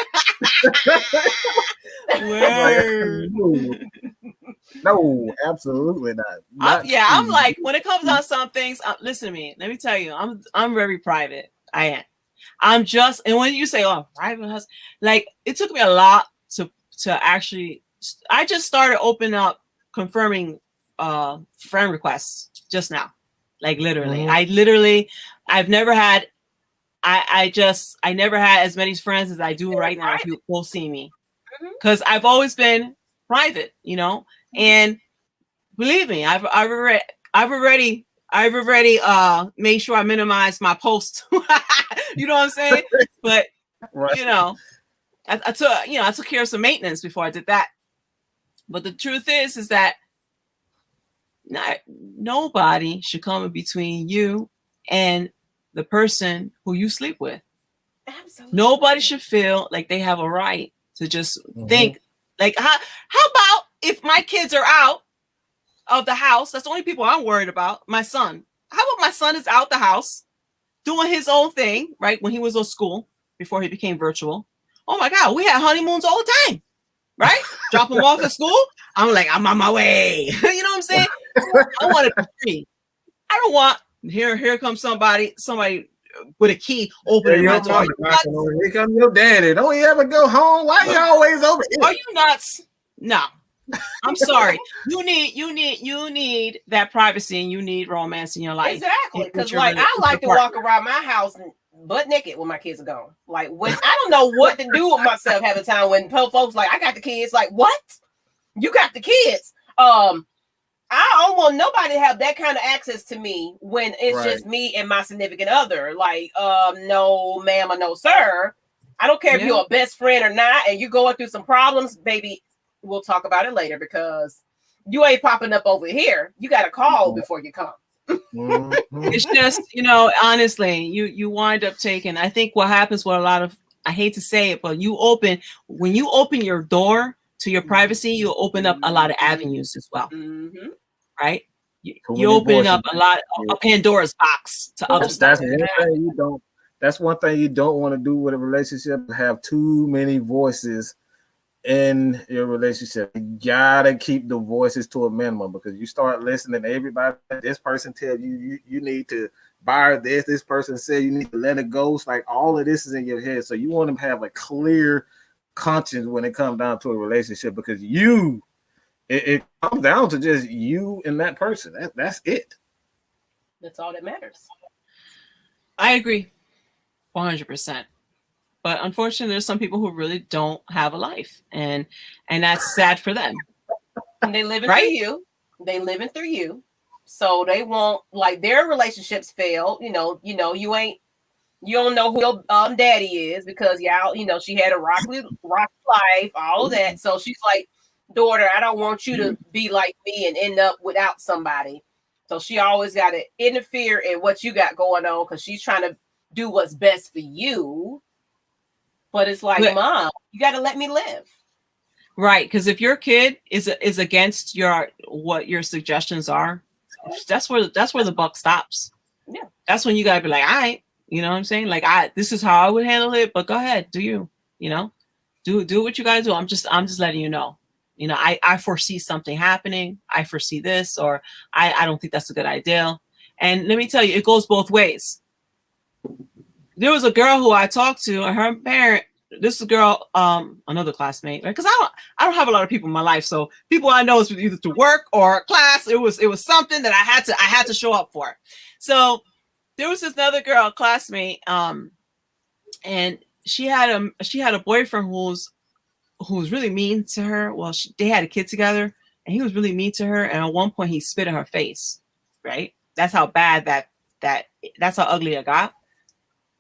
Word. No, absolutely not. I'm like, when it comes on some things, listen to me. Let me tell you, I'm very private. I am. I'm just, and when you say, oh, private husband, like, it took me a lot to actually, I just started opening up, confirming friend requests just now. Like, literally. I've never had, I never had as many friends as I do right now if you will see me. Because I've always been private, you know, and believe me, I've already made sure I minimize my posts. You know what I'm saying? But you know, I took care of some maintenance before I did that. But the truth is that nobody should come in between you and the person who you sleep with. Absolutely. Nobody should feel like they have a right to just think like, how about if my kids are out of the house? That's the only people I'm worried about. My son. How about my son is out the house doing his own thing, right? When he was in school before he became virtual. Oh my God, we had honeymoons all the time, right? Drop him off at school. I'm like, I'm on my way. You know what I'm saying? I want to be free. I don't want here comes somebody with a key opening my door. Here comes your daddy. Don't he ever go home? Why you always over here? Are you nuts? No. I'm sorry. You need that privacy and you need romance in your life. Exactly. Because like I like to walk around my house butt naked when my kids are gone. Like when I don't know what to do with myself half the time when folks like I got the kids. Like what? You got the kids. I don't want nobody to have that kind of access to me when it's just me and my significant other. Like, no, ma'am, or no, sir. I don't care if you're a best friend or not, and you're going through some problems, baby. We'll talk about it later because you ain't popping up over here. You got to call before you come. It's just, honestly, you wind up taking. I think what happens with a lot of, I hate to say it, but when you open your door to your privacy, you open up a lot of avenues as well. Right? You open up a lot of Pandora's box to other stuff. That's one thing you don't want to do with a relationship, have too many voices in your relationship. You gotta keep the voices to a minimum because you start listening to everybody. This person tells you need to buy this person said you need to let it go. It's like all of this is in your head. So you want to have a clear conscience when it comes down to a relationship because it comes down to just you and that person. That's it. That's all that matters. I agree 100%. But unfortunately, there's some people who really don't have a life, and that's sad for them. And they living through you. They living through you. So they won't like their relationships fail. You don't know who your daddy is because y'all, she had a rocky life, all of that. So she's like, daughter, I don't want you to be like me and end up without somebody. So she always got to interfere in what you got going on because she's trying to do what's best for you. But it's like, Mom, you got to let me live. Right. Because if your kid is against what your suggestions are, that's where the buck stops. Yeah. That's when you got to be like, all right, you know what I'm saying? Like, this is how I would handle it. But go ahead. Do you, do what you got to do. I'm just letting you know. I foresee something happening. I foresee this, or I don't think that's a good idea. And let me tell you, it goes both ways. There was a girl who I talked to, and her parent. This is a girl, another classmate, right? Because I don't have a lot of people in my life, so people I know is either to work or class. It was something that I had to show up for. So there was this other girl, classmate, and she had a boyfriend who was really mean to her. Well, they had a kid together, and he was really mean to her. And at one point, he spit in her face. Right? That's how bad that's how ugly it got.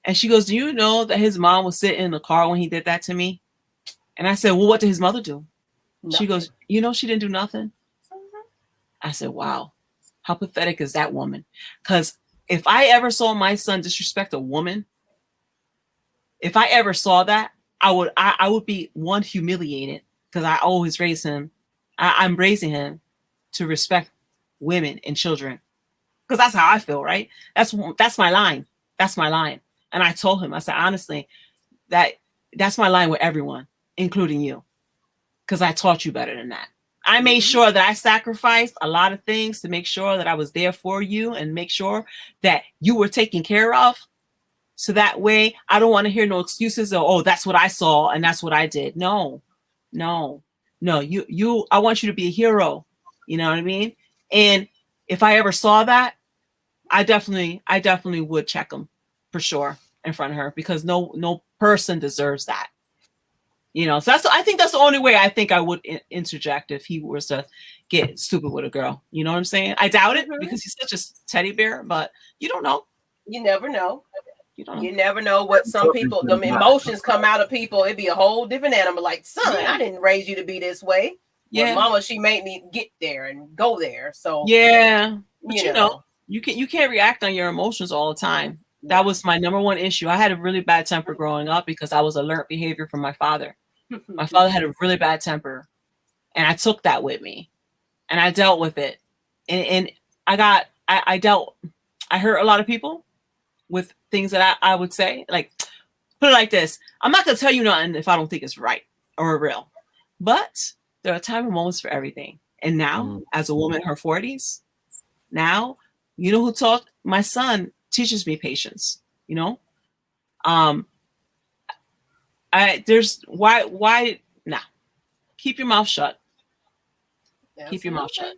And she goes, do you know that his mom was sitting in the car when he did that to me? And I said, well, what did his mother do? Nothing. She goes, she didn't do nothing. I said, wow, how pathetic is that woman? Because if I ever saw my son disrespect a woman, if I ever saw that, I would be one, humiliated, because I always raise him. I'm raising him to respect women and children, because that's how I feel, right? That's my line. That's my line. And I told him, I said, honestly, that's my line with everyone, including you, because I taught you better than that. I made sure that I sacrificed a lot of things to make sure that I was there for you and make sure that you were taken care of. So that way, I don't want to hear no excuses of, oh, that's what I saw and that's what I did. No. I want you to be a hero. You know what I mean? And if I ever saw that, I definitely would check him for sure in front of her, because no person deserves that. You know, so I think that's the only way I think I would interject if he was to get stupid with a girl. You know what I'm saying? I doubt it, because he's such a teddy bear, but you don't know. You never know. You never know what some people, the emotions come out of people. It'd be a whole different animal. Like, son, I didn't raise you to be this way. Yeah, well, mama, she made me get there and go there. So yeah, but you know, you can't react on your emotions all the time. That was my number one issue. I had a really bad temper growing up because I was a learned behavior from my father. My father had a really bad temper, and I took that with me, and I dealt with it, and I hurt a lot of people with things that I would say. Like, put it like this: I'm not gonna tell you nothing if I don't think it's right or real, but there are time and moments for everything. And now, as a woman in her 40s, now, you know who taught? My son teaches me patience. You know, keep your mouth shut. Absolutely. Keep your mouth shut.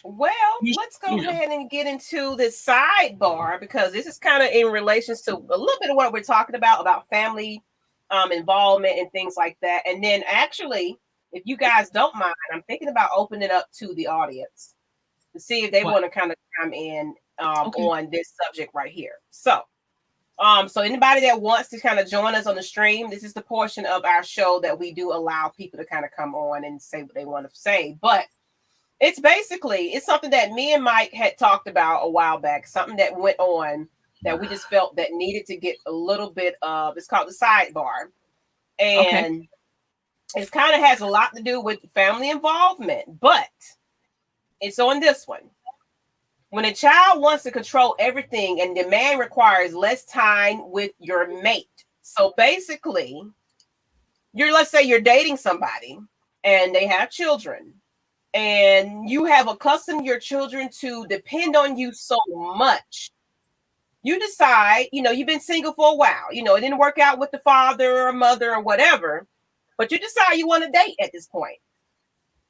Well, let's go ahead and get into this sidebar, because this is kind of in relation to a little bit of what we're talking about family involvement and things like that. And then actually, if you guys don't mind, I'm thinking about opening it up to the audience to see if they want to kind of come in on this subject right here. So anybody that wants to kind of join us on the stream, this is the portion of our show that we do allow people to kind of come on and say what they want to say. But it's something that me and Mike had talked about a while back, something that went on that we just felt that needed to get a little bit of, it's called the sidebar. And it kind of has a lot to do with family involvement, but it's on this one. When a child wants to control everything and demand requires less time with your mate. So basically, let's say you're dating somebody and they have children, and you have accustomed your children to depend on you so much. You decide, you've been single for a while, it didn't work out with the father or mother or whatever, but you decide you want to date at this point.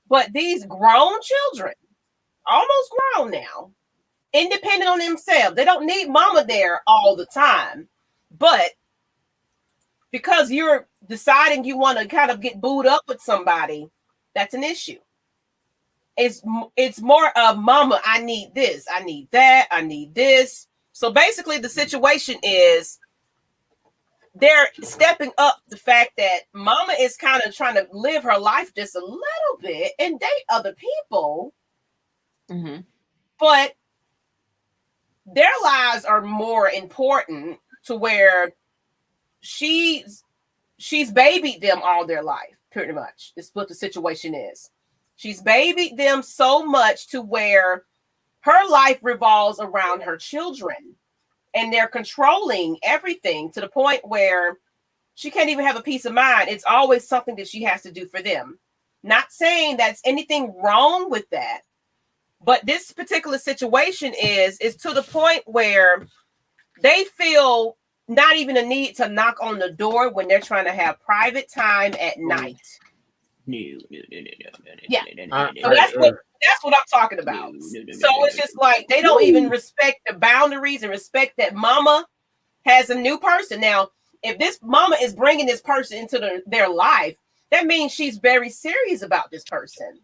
But these grown children, almost grown now, independent on themselves, they don't need mama there all the time. But because you're deciding you want to kind of get booed up with somebody, that's an issue. It's more of, mama, I need this, I need that, I need this. So basically the situation is they're stepping up the fact that mama is kind of trying to live her life just a little bit and date other people. But their lives are more important to where she's babied them all their life, pretty much. It's what the situation is. She's babied them so much to where her life revolves around her children, and they're controlling everything to the point where she can't even have a peace of mind. It's always something that she has to do for them. Not saying that's anything wrong with that, but this particular situation is to the point where they feel not even a need to knock on the door when they're trying to have private time at night. Yeah. So that's what I'm talking about. So it's just like they don't even respect the boundaries and respect that mama has a new person. Now, if this mama is bringing this person into their life, that means she's very serious about this person.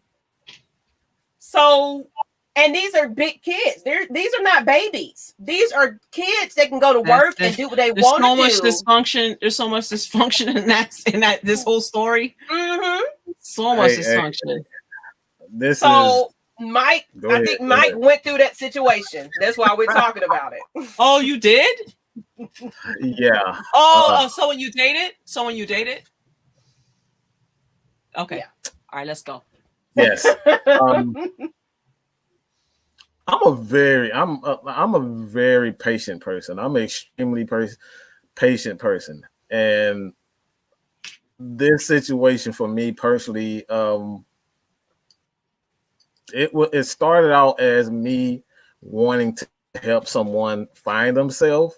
So, and these are big kids. These are not babies. These are kids that can go to work and do what they want to do. There's so much dysfunction in that this whole story. So much dysfunction. Mike, I think Mike went through that situation. That's why we're talking about it. Oh, you did? Yeah. Oh, someone you dated? Someone you dated? Okay. Yeah. All right, let's go. Yes. I'm a very patient person. I'm an extremely patient person, and this situation for me personally, it started out as me wanting to help someone find themselves.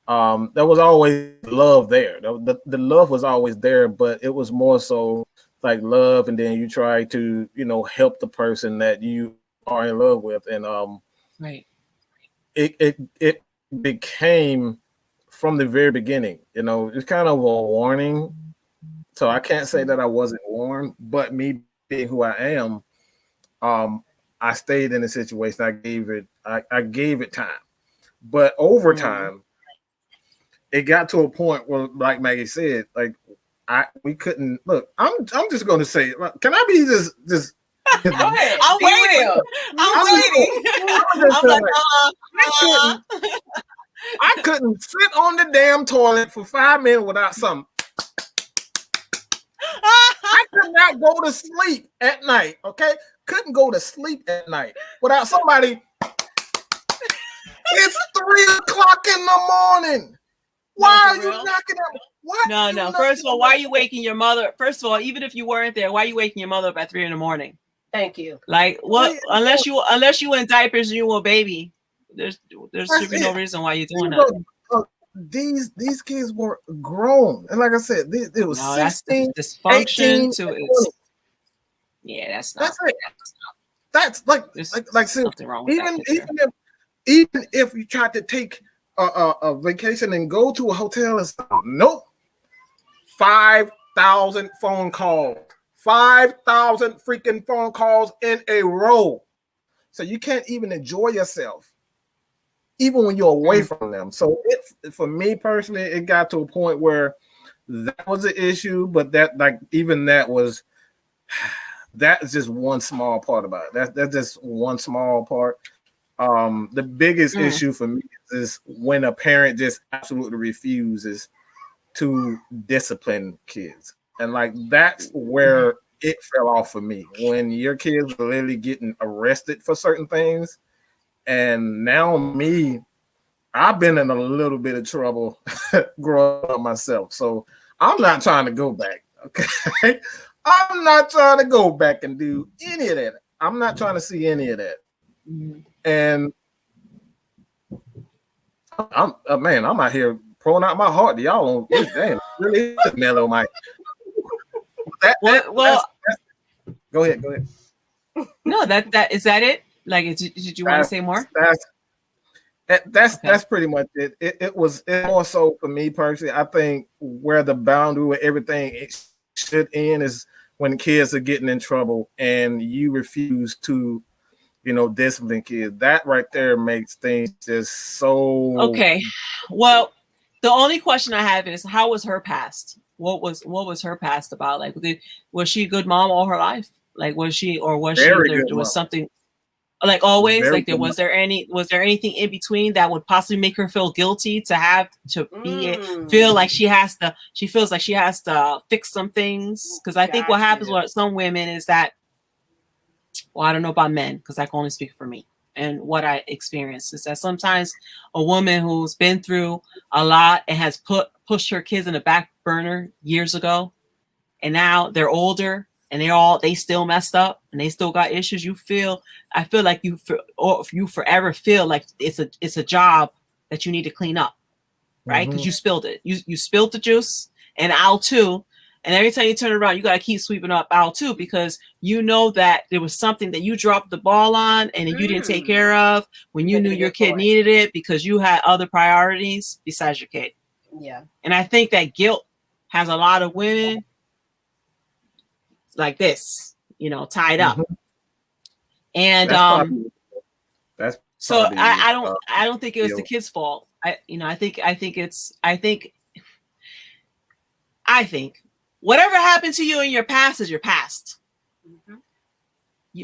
There was always love there. The love was always there, but it was more so like love, and then you try to, help the person that you are in love with, and right. It became from the very beginning. It's kind of a warning. So I can't say that I wasn't warned, but me being who I am, I stayed in the situation. I gave it time, but over time, it got to a point where, like Maggie said, like we couldn't look. I'm just going to say, can I be just? Go ahead. I'm waiting. I'm like, I couldn't sit on the damn toilet for 5 minutes without something. I could not go to sleep at night. Okay, couldn't go to sleep at night without somebody. It's 3:00 in the morning. Why are you knocking up? What? No. First of all, why are you waking your mother? First of all, even if you weren't there, why are you waking your mother up at 3 a.m? Thank you. Like what? Unless you in diapers and you were a baby, there should be no reason why you're doing that. These kids were grown, and like I said, it was 16, that's dysfunction 18, to it. Yeah, that's not. That's it. That's like something wrong with even if you tried to take a vacation and go to a hotel and stuff, nope. 5,000 phone calls. 5,000 freaking phone calls in a row. So you can't even enjoy yourself, even when you're away from them. So for me personally, it got to a point where that was an issue, but that's just one small part about it. That's just one small part. The biggest issue for me is when a parent just absolutely refuses to discipline kids. And like that's where it fell off for me, when your kids were literally getting arrested for certain things. And now I've been in a little bit of trouble growing up myself. So I'm not trying to go back. Okay. I'm not trying to go back and do any of that. I'm not trying to see any of that. And I'm out here pouring out my heart to y'all on this. Damn, really mellow, Mike. Go ahead. No, that is that it? Like, did you want to say more? That's pretty much it. It was more so for me personally. I think where the boundary with everything it should end is when kids are getting in trouble and you refuse to, discipline kids. That right there makes things just so okay. Well, the only question I have is, how was her past? What was her past about? Like, was she a good mom all her life? Like, was she something like always? Like, was there anything in between that would possibly make her feel guilty to feel like she feels like she has to fix some things? Because I think what happens with some women is that, well, I don't know about men, because I can only speak for me and what I experienced, is that sometimes a woman who's been through a lot and has pushed her kids in the back burner years ago, and now they're older and they still messed up and they still got issues. I feel like you forever feel like it's a job that you need to clean up, right? Because you spilled it. You spilled the juice and aisle 2. And every time you turn around, you got to keep sweeping up aisle 2, because you know that there was something that you dropped the ball on and you didn't take care of when you knew your kid needed it, because you had other priorities besides your kid. Yeah. And I think that guilt has a lot of women like this, tied up. And I don't think it was the kid's fault. I think whatever happened to you in your past is your past.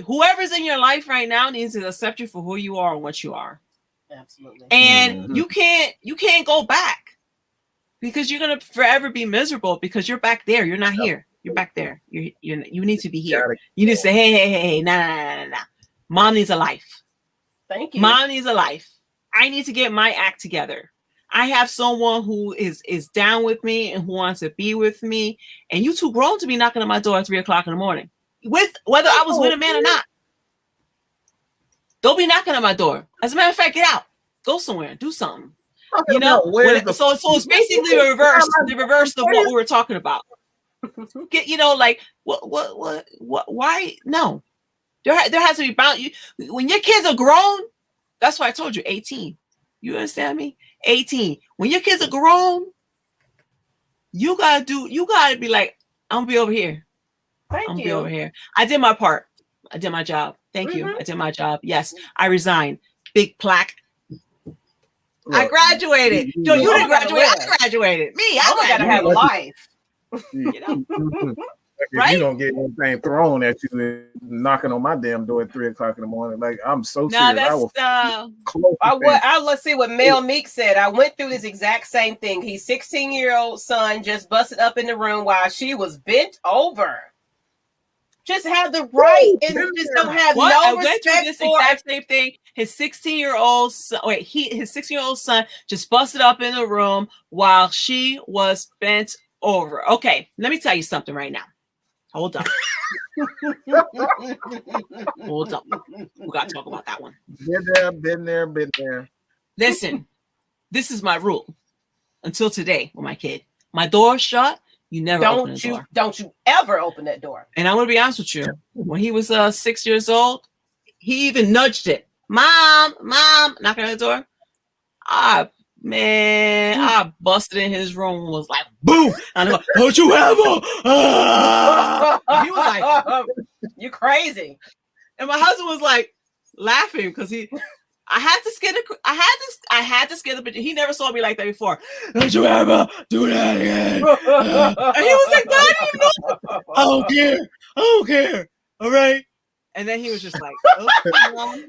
Whoever's in your life right now needs to accept you for who you are and what you are. Absolutely. And you can't go back because you're gonna forever be miserable because you're back there. You're not here. You're back there. You need to be here. You need to say, hey, nah. Mom needs a life. Thank you. Mom needs a life. I need to get my act together. I have someone who is down with me and who wants to be with me. And you too grown to be knocking on my door at 3:00 in the morning, with whether I was with a man or not. Don't be knocking on my door. As a matter of fact, get out. Go somewhere. Do something. You know. So it's basically the reverse of what we were talking about. Get like what? Why? No. There has to be bound. When your kids are grown, that's why I told you 18. You understand me? 18. When your kids are grown, you gotta be like, I'm gonna be over here. Thank you. Be over here. I did my part. I did my job. Thank you. I did my job. Yes, I resigned. Big plaque. Look, I graduated. Yo, you didn't graduate. I graduated. Me, I gotta have a life. You know. Right? You don't get anything thrown at you knocking on my damn door at 3:00 in the morning. Like, I'm so serious. Let's see what Meek said. I went through this exact same thing. His 16-year-old son just busted up in the room while she was bent over. Just have the right and just don't have no respect for this exact same thing. His 16-year-old son, his 16-year-old son just busted up in the room while she was bent over. Okay, let me tell you something right now. Hold up. Hold up. We got to talk about that one. Been there. Listen, this is my rule until today with my kid. My door's shut. You never open the door. Don't you ever open that door. And I'm going to be honest with you. When he was 6 years old, he even nudged it. Mom, knocking on the door. I busted in his room and was like, boom! And I'm like, don't you ever? He was like, you crazy. And my husband was like laughing because I had to scare the bitch. He never saw me like that before. Don't you ever do that again? And he was like, Daddy, no. I don't care. All right. And then he was just like, okay, Mom.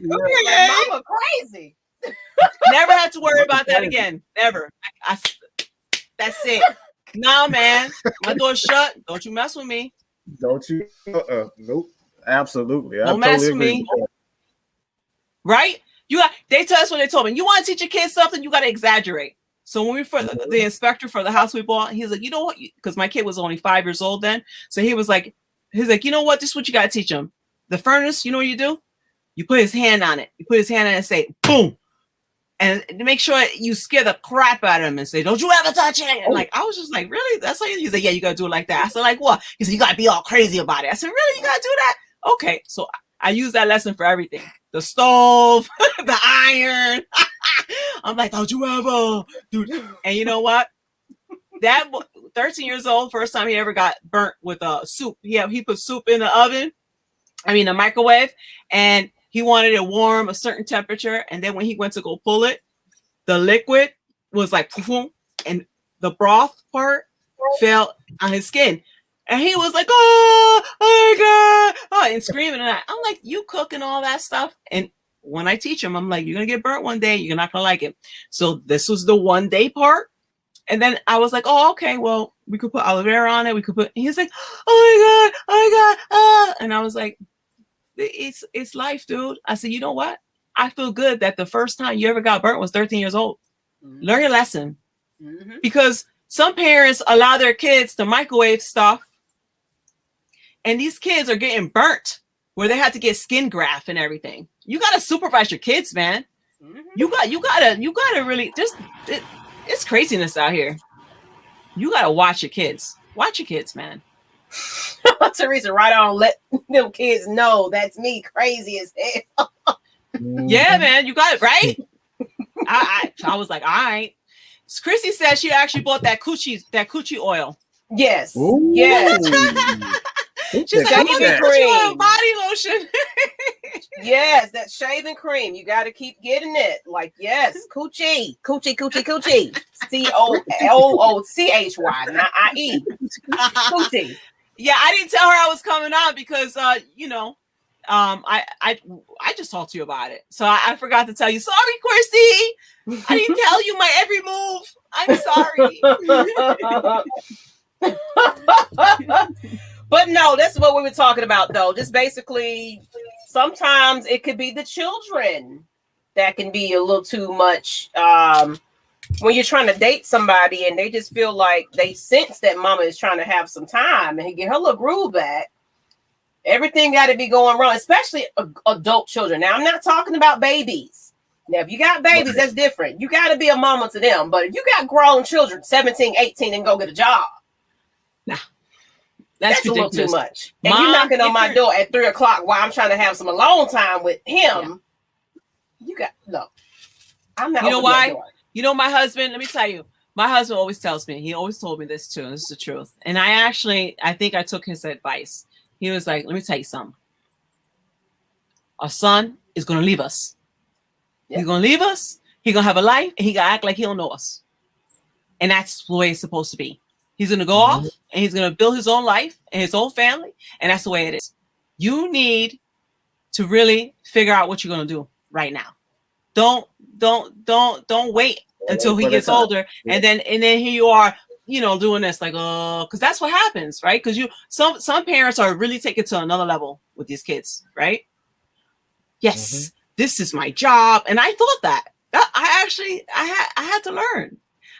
Mama crazy. Never had to worry about that again. Never. That's it. No, man. My door's shut. Don't you mess with me. Don't you? Nope. Absolutely. Don't mess with me. Right? They tell us what they told me. You want to teach your kids something, you got to exaggerate. So when the inspector for the house we bought, he's like, you know what? Because my kid was only 5 years old then. So he's like, you know what? This is what you got to teach him. The furnace, you know what you do? You put his hand on it. You put his hand on it and say, boom. And make sure you scare the crap out of him and say, don't you ever touch it. And like, I was just like, really? That's how he's like, yeah, you got to do it like that. I said, like, what? He said, you got to be all crazy about it. I said, really? You got to do that? Okay. So I use that lesson for everything. The stove, the iron. I'm like, don't you ever, dude. And you know what? That 13 years old, first time he ever got burnt with soup. He put soup in the microwave, and he wanted it warm, a certain temperature. And then when he went to go pull it, the liquid was like, and the broth part fell on his skin. And he was like, oh my God, and screaming. And I'm like, you cooking all that stuff? And when I teach him, I'm like, you're going to get burnt one day. You're not going to like it. So this was the 1 day part. And then I was like, oh, okay, well, we could put aloe vera on it. He's like, oh my God. And I was like, it's life, dude. I said, you know what? I feel good that the first time you ever got burnt was 13 years old. Mm-hmm. Learn your lesson. Mm-hmm. Because some parents allow their kids to microwave stuff. And these kids are getting burnt where they had to get skin graft and everything. You got to supervise your kids, man. Mm-hmm. You gotta really it's craziness out here. You got to watch your kids. Watch your kids, man. Teresa, right on. Let them kids know that's me, crazy as hell. Yeah, man, you got it right. I was like, all right. Chrissy said she actually bought that coochie oil. Yes. Ooh. Yes. She's like, shaving cream, body lotion. Yes, that shaving cream. You got to keep getting it. Like, yes, coochie. COOLOOCHY, not IE. Coochie. Yeah, I didn't tell her I was coming on because, I just talked to you about it. So I forgot to tell you. Sorry, Quircy. I didn't tell you my every move. I'm sorry. But no, that's what we were talking about, though. Just basically, sometimes it could be the children that can be a little too much. When you're trying to date somebody and they just feel like they sense that mama is trying to have some time and get her little groove back, everything got to be going wrong, especially adult children. Now, I'm not talking about babies. Now, if you got babies, that's different. You got to be a mama to them. But if you got grown children, 17, 18, and go get a job, nah. That's a little too much. And you knocking on my door at 3 o'clock while I'm trying to have some alone time with him. Yeah. I'm not. You know why? You know, my husband, let me tell you, my husband always tells me, he always told me this too, and this is the truth. And I think I took his advice. He was like, let me tell you something. Our son is going to leave us. Yep. He's going to leave us. He's going to have a life, and he going to act like he don't know us. And that's the way it's supposed to be. He's going to go off, and he's going to build his own life and his own family, and that's the way it is. You need to really figure out what you're going to do right now. Don't wait until he gets older, and then here you are, doing this like, because that's what happens, right? Because some parents are really taking it to another level with these kids, right? Yes, this is my job, and I thought that I had to learn.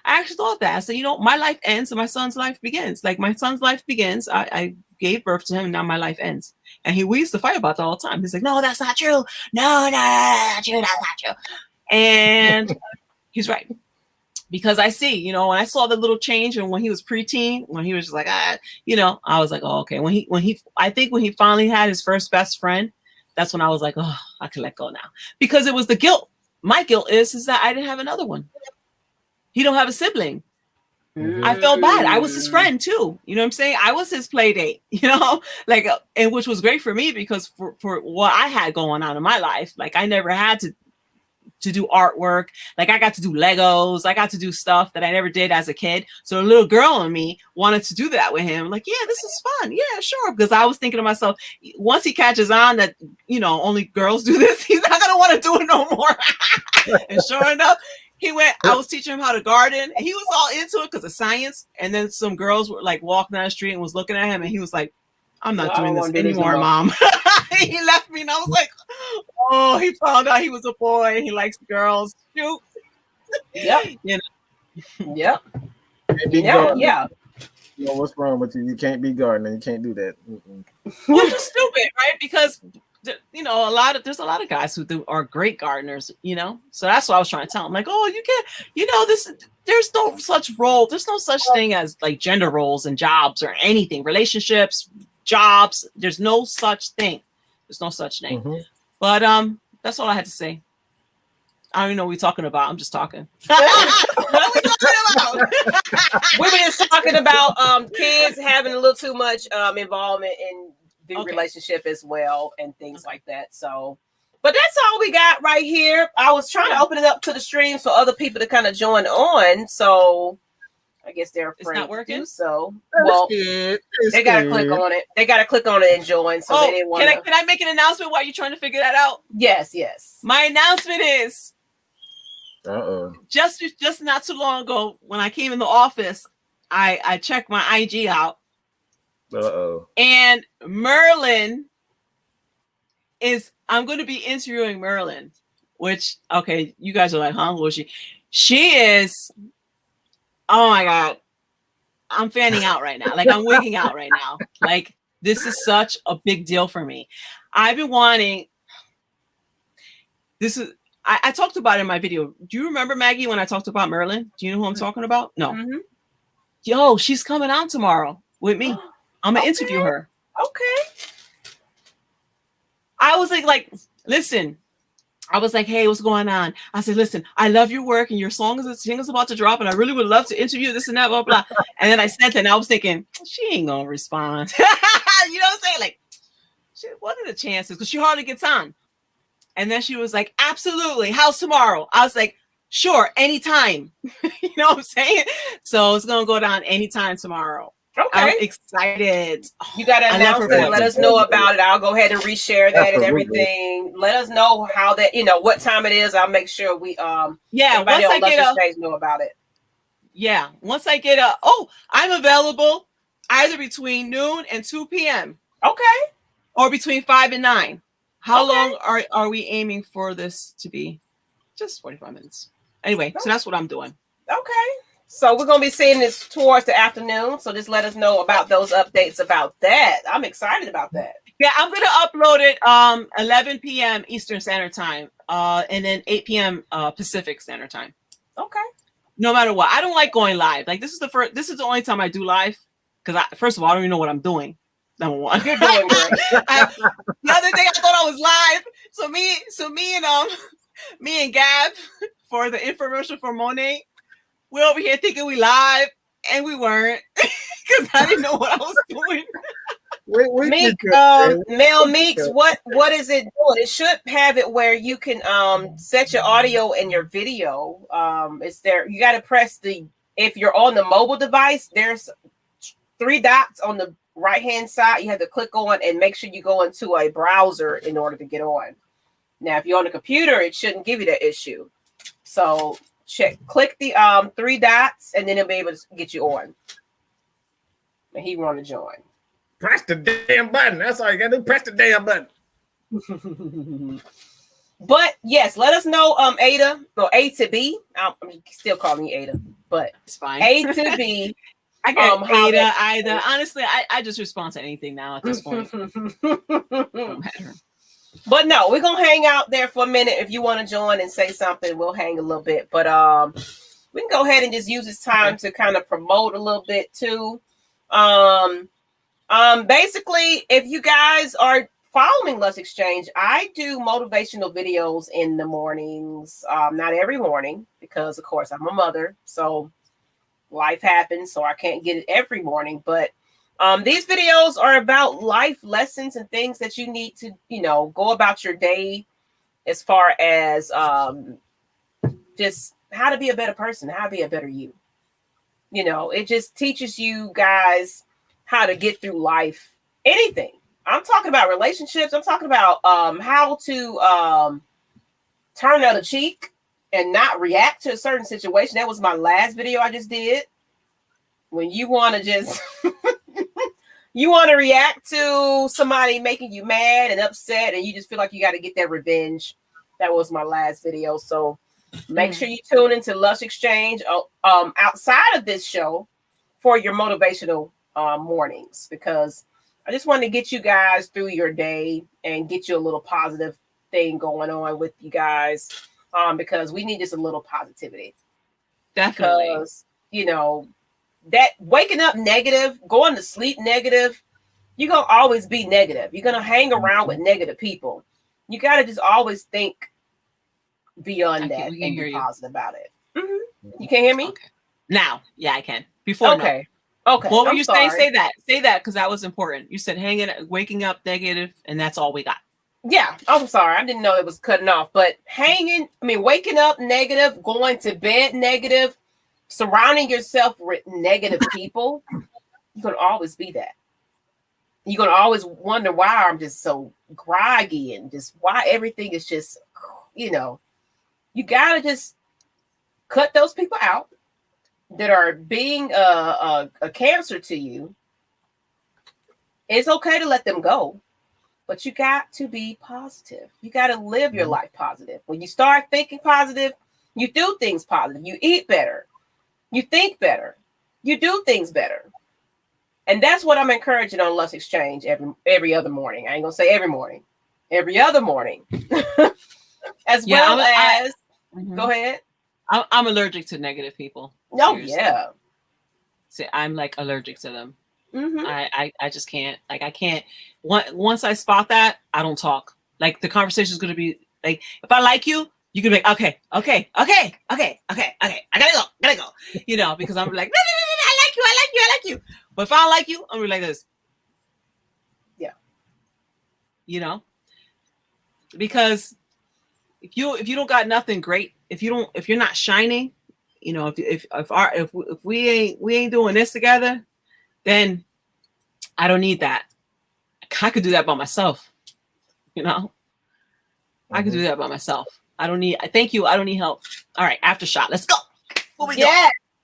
I actually thought that. I said, my life ends and my son's life begins. Like my son's life begins. I gave birth to him, and now my life ends. And we used to fight about that all the time. He's like, no, that's not true. No, that's not true. And he's right. Because I see, when I saw the little change, and when he was preteen, when he was just like, I was like, oh, okay. When he finally had his first best friend, that's when I was like, oh, I can let go now. Because it was the guilt. My guilt is that I didn't have another one. He don't have a sibling. I felt bad. I was his friend too. You know what I'm saying? I was his play date, and which was great for me because for what I had going on in my life, like I never had to do artwork. Like I got to do Legos. I got to do stuff that I never did as a kid. So a little girl in me wanted to do that with him. Like, yeah, this is fun. Yeah, sure. Because I was thinking to myself, once he catches on that, only girls do this, he's not going to want to do it no more. And sure enough, I was teaching him how to garden, and he was all into it because of science. And then some girls were like walking down the street and was looking at him, and he was like, I'm not doing this anymore, Mom. He left me, and I was like, oh, he found out he was a boy and he likes girls. Shoot. Yep. Yep. Yeah. What's wrong with you? You can't be gardening. You can't do that. Which is stupid, right? Because there's a lot of guys who are great gardeners, so that's what I was trying to tell him. Like, oh, you can't, there's no such role. There's no such thing as like gender roles and jobs or anything, relationships, jobs. There's no such thing. There's no such thing. But that's all I had to say. I don't even know what we're talking about. I'm just talking. What are we talking about? We were just talking about kids having a little too much involvement in the relationship as well and things like that. So, but that's all we got right here. I was trying to open it up to the stream for other people to kind of join on. So I guess they're afraid it's not working. To do so. Well, they got to click on it. They got to click on it and join. So they didn't want to. Can I make an announcement while you're trying to figure that out? Yes. My announcement is just not too long ago when I came in the office, I checked my IG out. And Merlin I'm going to be interviewing Merlin, which, okay, you guys are like, huh? Who is she? She is, oh my God. I'm fanning out right now. Like I'm wigging out right now. Like this is such a big deal for me. I've been wanting, I talked about it in my video. Do you remember, Maggie, when I talked about Merlin? Do you know who I'm talking about? No. Mm-hmm. Yo, she's coming on tomorrow with me. I'm going to interview her. Okay. I was like, listen, I was like, hey, what's going on? I said, listen, I love your work and your single's about to drop and I really would love to interview this and that, blah, blah. And then I sent it and I was thinking, she ain't going to respond. You know what I'm saying? Like, what are the chances? Because she hardly gets on. And then she was like, absolutely. How's tomorrow? I was like, sure, anytime. You know what I'm saying? So it's going to go down anytime tomorrow. Okay. I'm excited. You got to announce it. Let us know about it. I'll go ahead and reshare that and everything. Let us know how that, what time it is. I'll make sure we once I get know about it. Yeah. Once I get I'm available either between noon and 2 p.m. Okay. Or between 5 and 9. How long are we aiming for this to be? Just 45 minutes. Anyway, so that's what I'm doing. Okay. So we're going to be seeing this towards the afternoon. So just let us know about those updates about that. I'm excited about that. Yeah, I'm going to upload it 11 p.m. Eastern Standard Time and then 8 p.m. Pacific Standard Time. Okay. No matter what. I don't like going live. Like this is the only time I do live because first of all, I don't even know what I'm doing. Number one. You're doing great. The other day I thought I was live. So me and Gab for the infomercial for Monet, we're over here thinking we live and we weren't because I didn't know what I was doing. Meek, Mel Meeks, what is it doing? It should have it where you can set your audio and your video. It's there. You got to press if you're on the mobile device, there's 3 dots on the right hand side. You have to click on and make sure you go into a browser in order to get on. Now, if you're on a computer, it shouldn't give you that issue. So click the 3 dots, and then it'll be able to get you on. And he want to join. Press the damn button. That's all you gotta do. Press the damn button. But yes, let us know, Ada, or A to B. I'm still calling you Ada, but it's fine. A to B. I get Ada. Honestly, I just respond to anything now at this point. Don't matter. But no, we're gonna hang out there for a minute. If you want to join and say something, we'll hang a little bit. But we can go ahead and just use this time to kind of promote a little bit too. Basically, if you guys are following Lush Exchange, I do motivational videos in the mornings. Not every morning because, of course, I'm a mother, so life happens, so I can't get it every morning. But these videos are about life lessons and things that you need to, go about your day as far as just how to be a better person, how to be a better you. It just teaches you guys how to get through life. Anything. I'm talking about relationships. I'm talking about how to turn the other cheek and not react to a certain situation. That was my last video I just did. When you want to just you want to react to somebody making you mad and upset, and you just feel like you got to get that revenge. That was my last video. So make sure you tune into Lush Exchange outside of this show for your motivational mornings, because I just want to get you guys through your day and get you a little positive thing going on with you guys, because we need just a little positivity. Definitely. Because, that waking up negative, going to sleep negative, you're going to always be negative. You're going to hang around with negative people. You got to just always think beyond that and be positive about it. Mm-hmm. You can't hear me? Okay. Now, yeah, I can. Before, okay. No. Okay. What were you saying? Say that, because that was important. You said waking up negative, and that's all we got. Yeah, I'm sorry. I didn't know it was cutting off, but waking up negative, going to bed negative, surrounding yourself with negative people, you're going to always be that. You're going to always wonder why I'm just so groggy and just why everything is just, you got to just cut those people out that are being a cancer to you. It's okay to let them go, but you got to be positive. You got to live your life positive. When you start thinking positive, you do things positive. You eat better. You think better. You do things better. And that's what I'm encouraging on Lush Exchange every other morning. I ain't gonna say every morning. Every other morning. Go ahead. I'm allergic to negative people. Oh, yeah. See, I'm like allergic to them. Mm-hmm. I just can't. Like, I can't. Once I spot that, I don't talk. Like, the conversation is going to be like, if I like you, you can be like, okay. I gotta go. Because I'm like, no, I like you. But if I don't like you, I'm gonna be like this. Yeah. Because if you don't got nothing great, if you're not shining, if we ain't doing this together, then I don't need that. I could do that by myself. You know, I could do that by myself. I don't need. Thank you. I don't need help. All right, aftershot. Let's go. What we doing?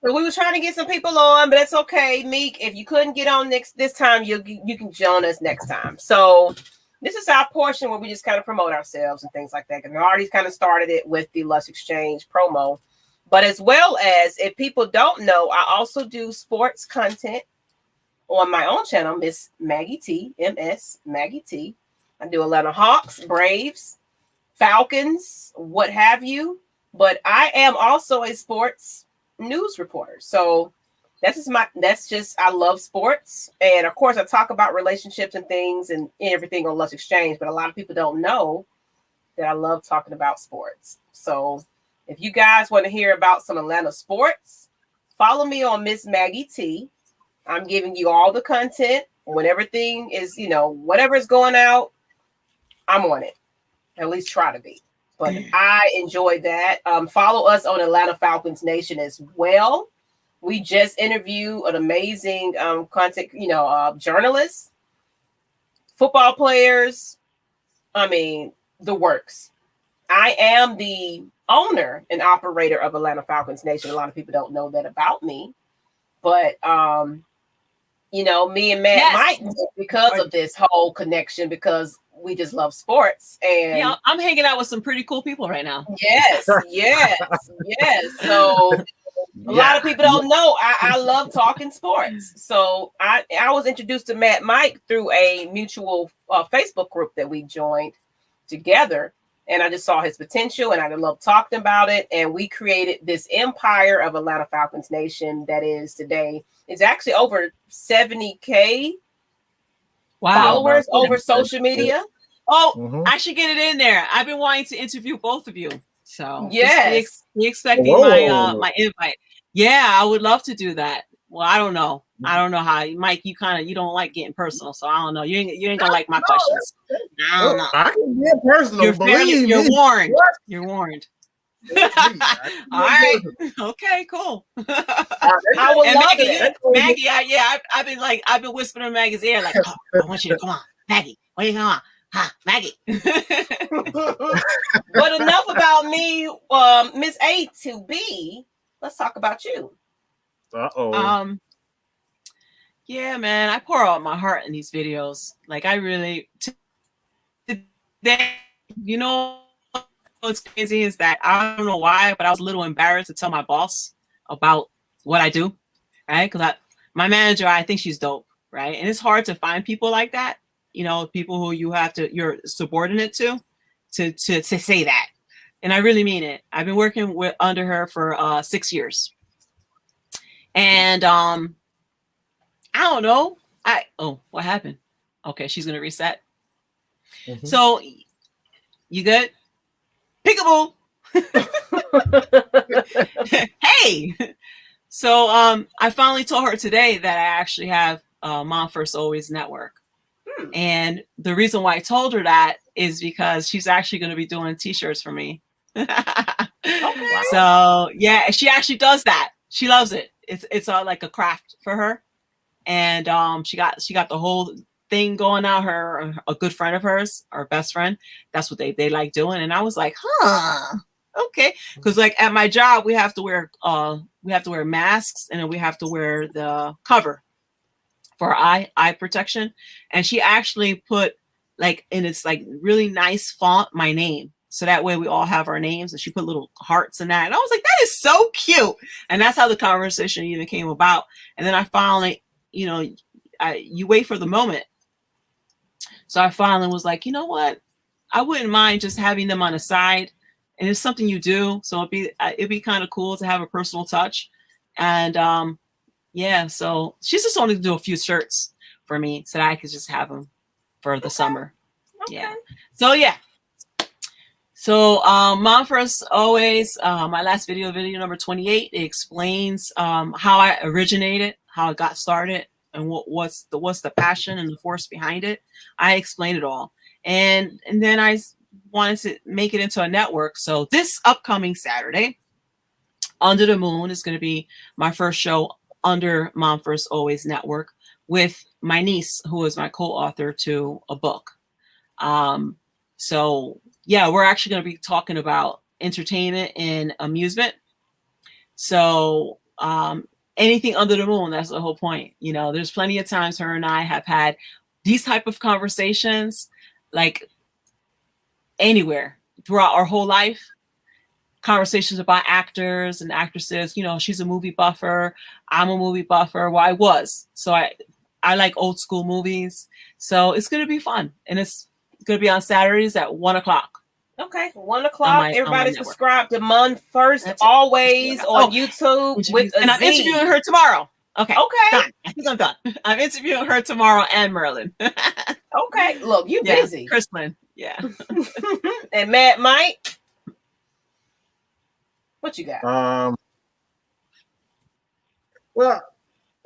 So we were trying to get some people on, but that's okay. Meek, if you couldn't get on this time, you can join us next time. So this is our portion where we just kind of promote ourselves and things like that. And we already kind of started it with the Lush Exchange promo. But as well as, if people don't know, I also do sports content on my own channel, Miss Maggie T, MS Maggie T. I do Atlanta Hawks, Braves, Falcons, what have you. But I am also a sports news reporter. So that's just I love sports. And of course I talk about relationships and things and everything on Lush Exchange, but a lot of people don't know that I love talking about sports. So if you guys want to hear about some Atlanta sports, follow me on Miss Maggie T. I'm giving you all the content when everything is, whatever is going out, I'm on it. At least try to be. But I enjoy that. Follow us on Atlanta Falcons Nation as well. We just interviewed an amazing content, journalist, football players. I mean, the works. I am the owner and operator of Atlanta Falcons Nation. A lot of people don't know that about me. But, me and Matt might, because of this whole connection, because we just love sports. And yeah, I'm hanging out with some pretty cool people right now. Yes. So a lot of people don't know I love talking sports. So I was introduced to Matt Mike through a mutual Facebook group that we joined together. And I just saw his potential and I love talking about it. And we created this empire of Atlanta Falcons Nation that is today. It's actually over 70K followers over social media. Oh, I should get it in there. I've been wanting to interview both of you. So yes, be expecting my invite. Yeah, I would love to do that. Well, I don't know. I don't know how, Mike. You don't like getting personal, so I don't know. You ain't gonna like my questions. I don't know. I can get personal. You're warned. What? You're warned. All right. Okay. Cool. I would love it. Maggie. I've been whispering in Maggie's ear, like, oh, I want you to come on, Maggie. Where you going? Maggie. But enough about me, Miss A to B. Let's talk about you. Yeah, man, I pour out my heart in these videos. Like, I really, what's crazy is that I don't know why, but I was a little embarrassed to tell my boss about what I do, right? Because my manager, I think she's dope, right? And it's hard to find people like that, people who you're subordinate to say that. And I really mean it. I've been working under her for 6 years. And I don't know. What happened? Okay, she's gonna reset. Mm-hmm. So you good? Peekaboo. Hey. So I finally told her today that I actually have Mom First Alwayz network. And the reason why I told her that is because she's actually going to be doing t-shirts for me. Okay. So yeah, she actually does that. She loves it. It's like a craft for her. And she got the whole thing going out. A good friend of hers, our best friend, that's what they like doing. And I was like, okay. Because like at my job, we have to wear masks, and then we have to wear the cover for eye protection. And she actually put like in its like really nice font my name, so that way we all have our names. And she put little hearts in that, and I was like, that is so cute. And that's how the conversation even came about. And then I finally, you wait for the moment. So I finally was like, you know what, I wouldn't mind just having them on the side, and it's something you do, so it'd be kind of cool to have a personal touch. And yeah, so she's just wanted to do a few shirts for me so that I could just have them for the summer. Okay. Yeah. So yeah. So Mom First Alwayz, my last video number 28, it explains how I originated, how it got started, and what's the passion and the force behind it. I explained it all. And then I wanted to make it into a network. So this upcoming Saturday, Under the Moon is going to be my first show under Mom First Alwayz Network with my niece, who is my co-author to a book. So yeah, we're actually going to be talking about entertainment and amusement. So anything under the moon, that's the whole point. You know, there's plenty of times her and I have had these type of conversations, like anywhere throughout our whole life. Conversations about actors and actresses. You know, she's a movie buffer. I'm a movie buffer. Well, I was. So I like old school movies. So it's going to be fun. And it's going to be on Saturdays at 1:00. Okay, 1:00. Everybody subscribe to Mom First Alwayz on YouTube. And I'm interviewing her tomorrow. Okay. Done. I think I'm done. I'm interviewing her tomorrow and Merlin. Okay. Look, you busy. Chrislyn. Yeah. And Mad Mike. What you got? Well,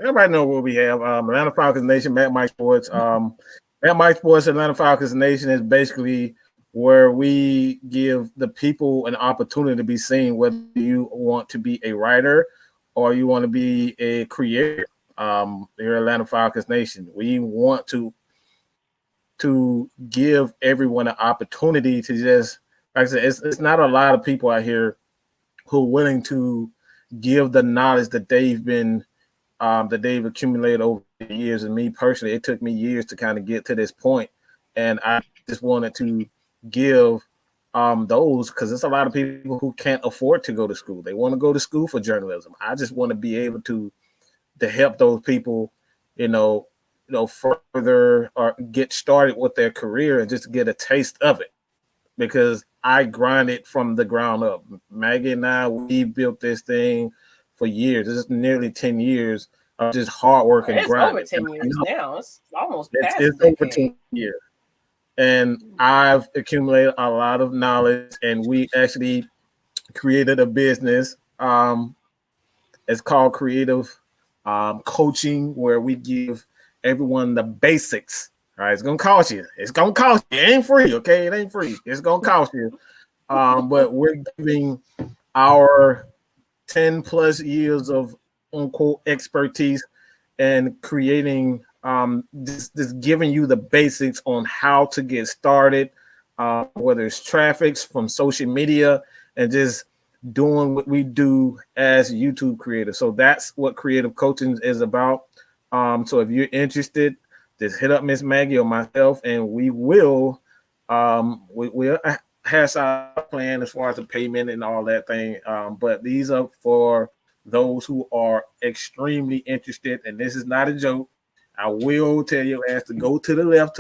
everybody know what we have. Atlanta Falcons Nation, Mad Mike Sports. Mad Mike Sports, Atlanta Falcons Nation is basically where we give the people an opportunity to be seen, whether you want to be a writer or you want to be a creator. Here at Atlanta Falcons Nation, we want to give everyone an opportunity to just, like I said, it's not a lot of people out here who are willing to give the knowledge that they've been that they've accumulated over the years. And me personally, it took me years to kind of get to this point. And I just wanted to give those, because there's a lot of people who can't afford to go to school. They want to go to school for journalism. I just want to be able to help those people, you know, further or get started with their career and just get a taste of it. Because I grind it from the ground up. Maggie and I, we built this thing for years. This is nearly 10 years of just hard work and grinding. It's over 10 years now. It's almost past it's over 10 years. And I've accumulated a lot of knowledge, and we actually created a business. It's called Creative Coaching, where we give everyone the basics. All right, it's gonna cost you. It's gonna cost you. It ain't free, okay? It ain't free. It's gonna cost you. But we're giving our 10 plus years of unquote expertise and creating this giving you the basics on how to get started, whether it's traffics from social media and just doing what we do as YouTube creators. So that's what creative coaching is about. So if you're interested, just hit up Miss Maggie or myself, and we will we'll hash our plan as far as the payment and all that thing. But these are for those who are extremely interested, and this is not a joke. I will tell you ass to go to the left,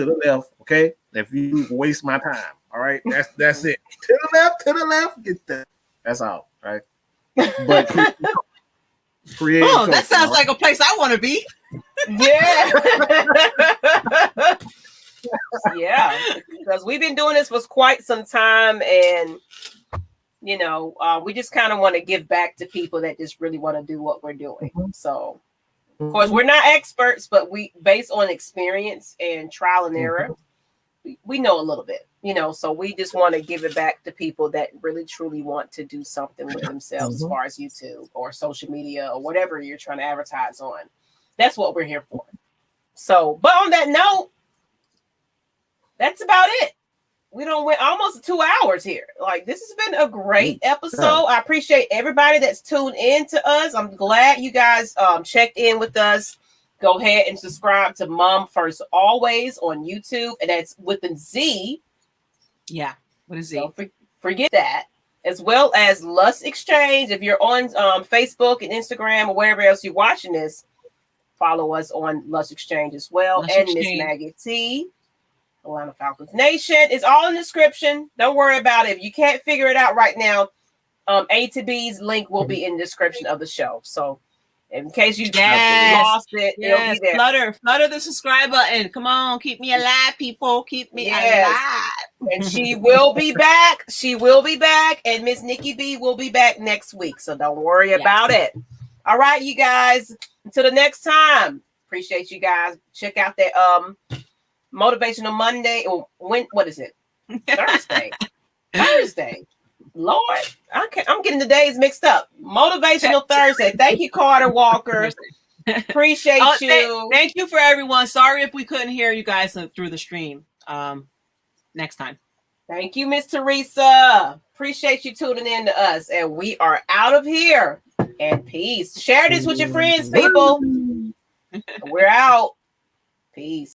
okay? If you waste my time, all right? That's it. To the left, get that. That's all right? But create. Oh, that sounds like a place I want to be. Yeah. Yeah, because we've been doing this for quite some time, and you know, we just kind of want to give back to people that just really want to do what we're doing. So, of course, we're not experts, but we, based on experience and trial and error, we know a little bit, you know. So we just want to give it back to people that really truly want to do something with themselves, as far as YouTube or social media or whatever you're trying to advertise on. That's what we're here for. So, but on that note, that's about it. We don't went almost 2 hours here. Like, this has been a great episode. I appreciate everybody that's tuned in to us. I'm glad you guys checked in with us. Go ahead and subscribe to Mom First Alwayz on YouTube, and that's with a Z. Yeah, with a Z. Don't forget that. As well as Lush Exchange. If you're on Facebook and Instagram or wherever else you're watching this, follow us on Lush Exchange as well. Lush and Exchange. Miss Maggie T. Atlanta Falcons Nation. It's all in the description. Don't worry about it. If you can't figure it out right now, A to B's link will be in the description of the show. So in case you lost it, it'll be there. Flutter the subscribe button. Come on, keep me alive, people. Keep me alive. And she will be back. She will be back. And Miss Nikki B will be back next week. So don't worry about it. All right, you guys. Until the next time. Appreciate you guys. Check out that Motivational Monday, or what is it? Thursday. Lord, I'm getting the days mixed up. Motivational Thursday. Thank you, Carter Walker. Appreciate you. Thank you for everyone. Sorry if we couldn't hear you guys through the stream. Next time. Thank you, Miss Teresa. Appreciate you tuning in to us. And we are out of here. And peace. Share this with your friends, people. We're out. Peace.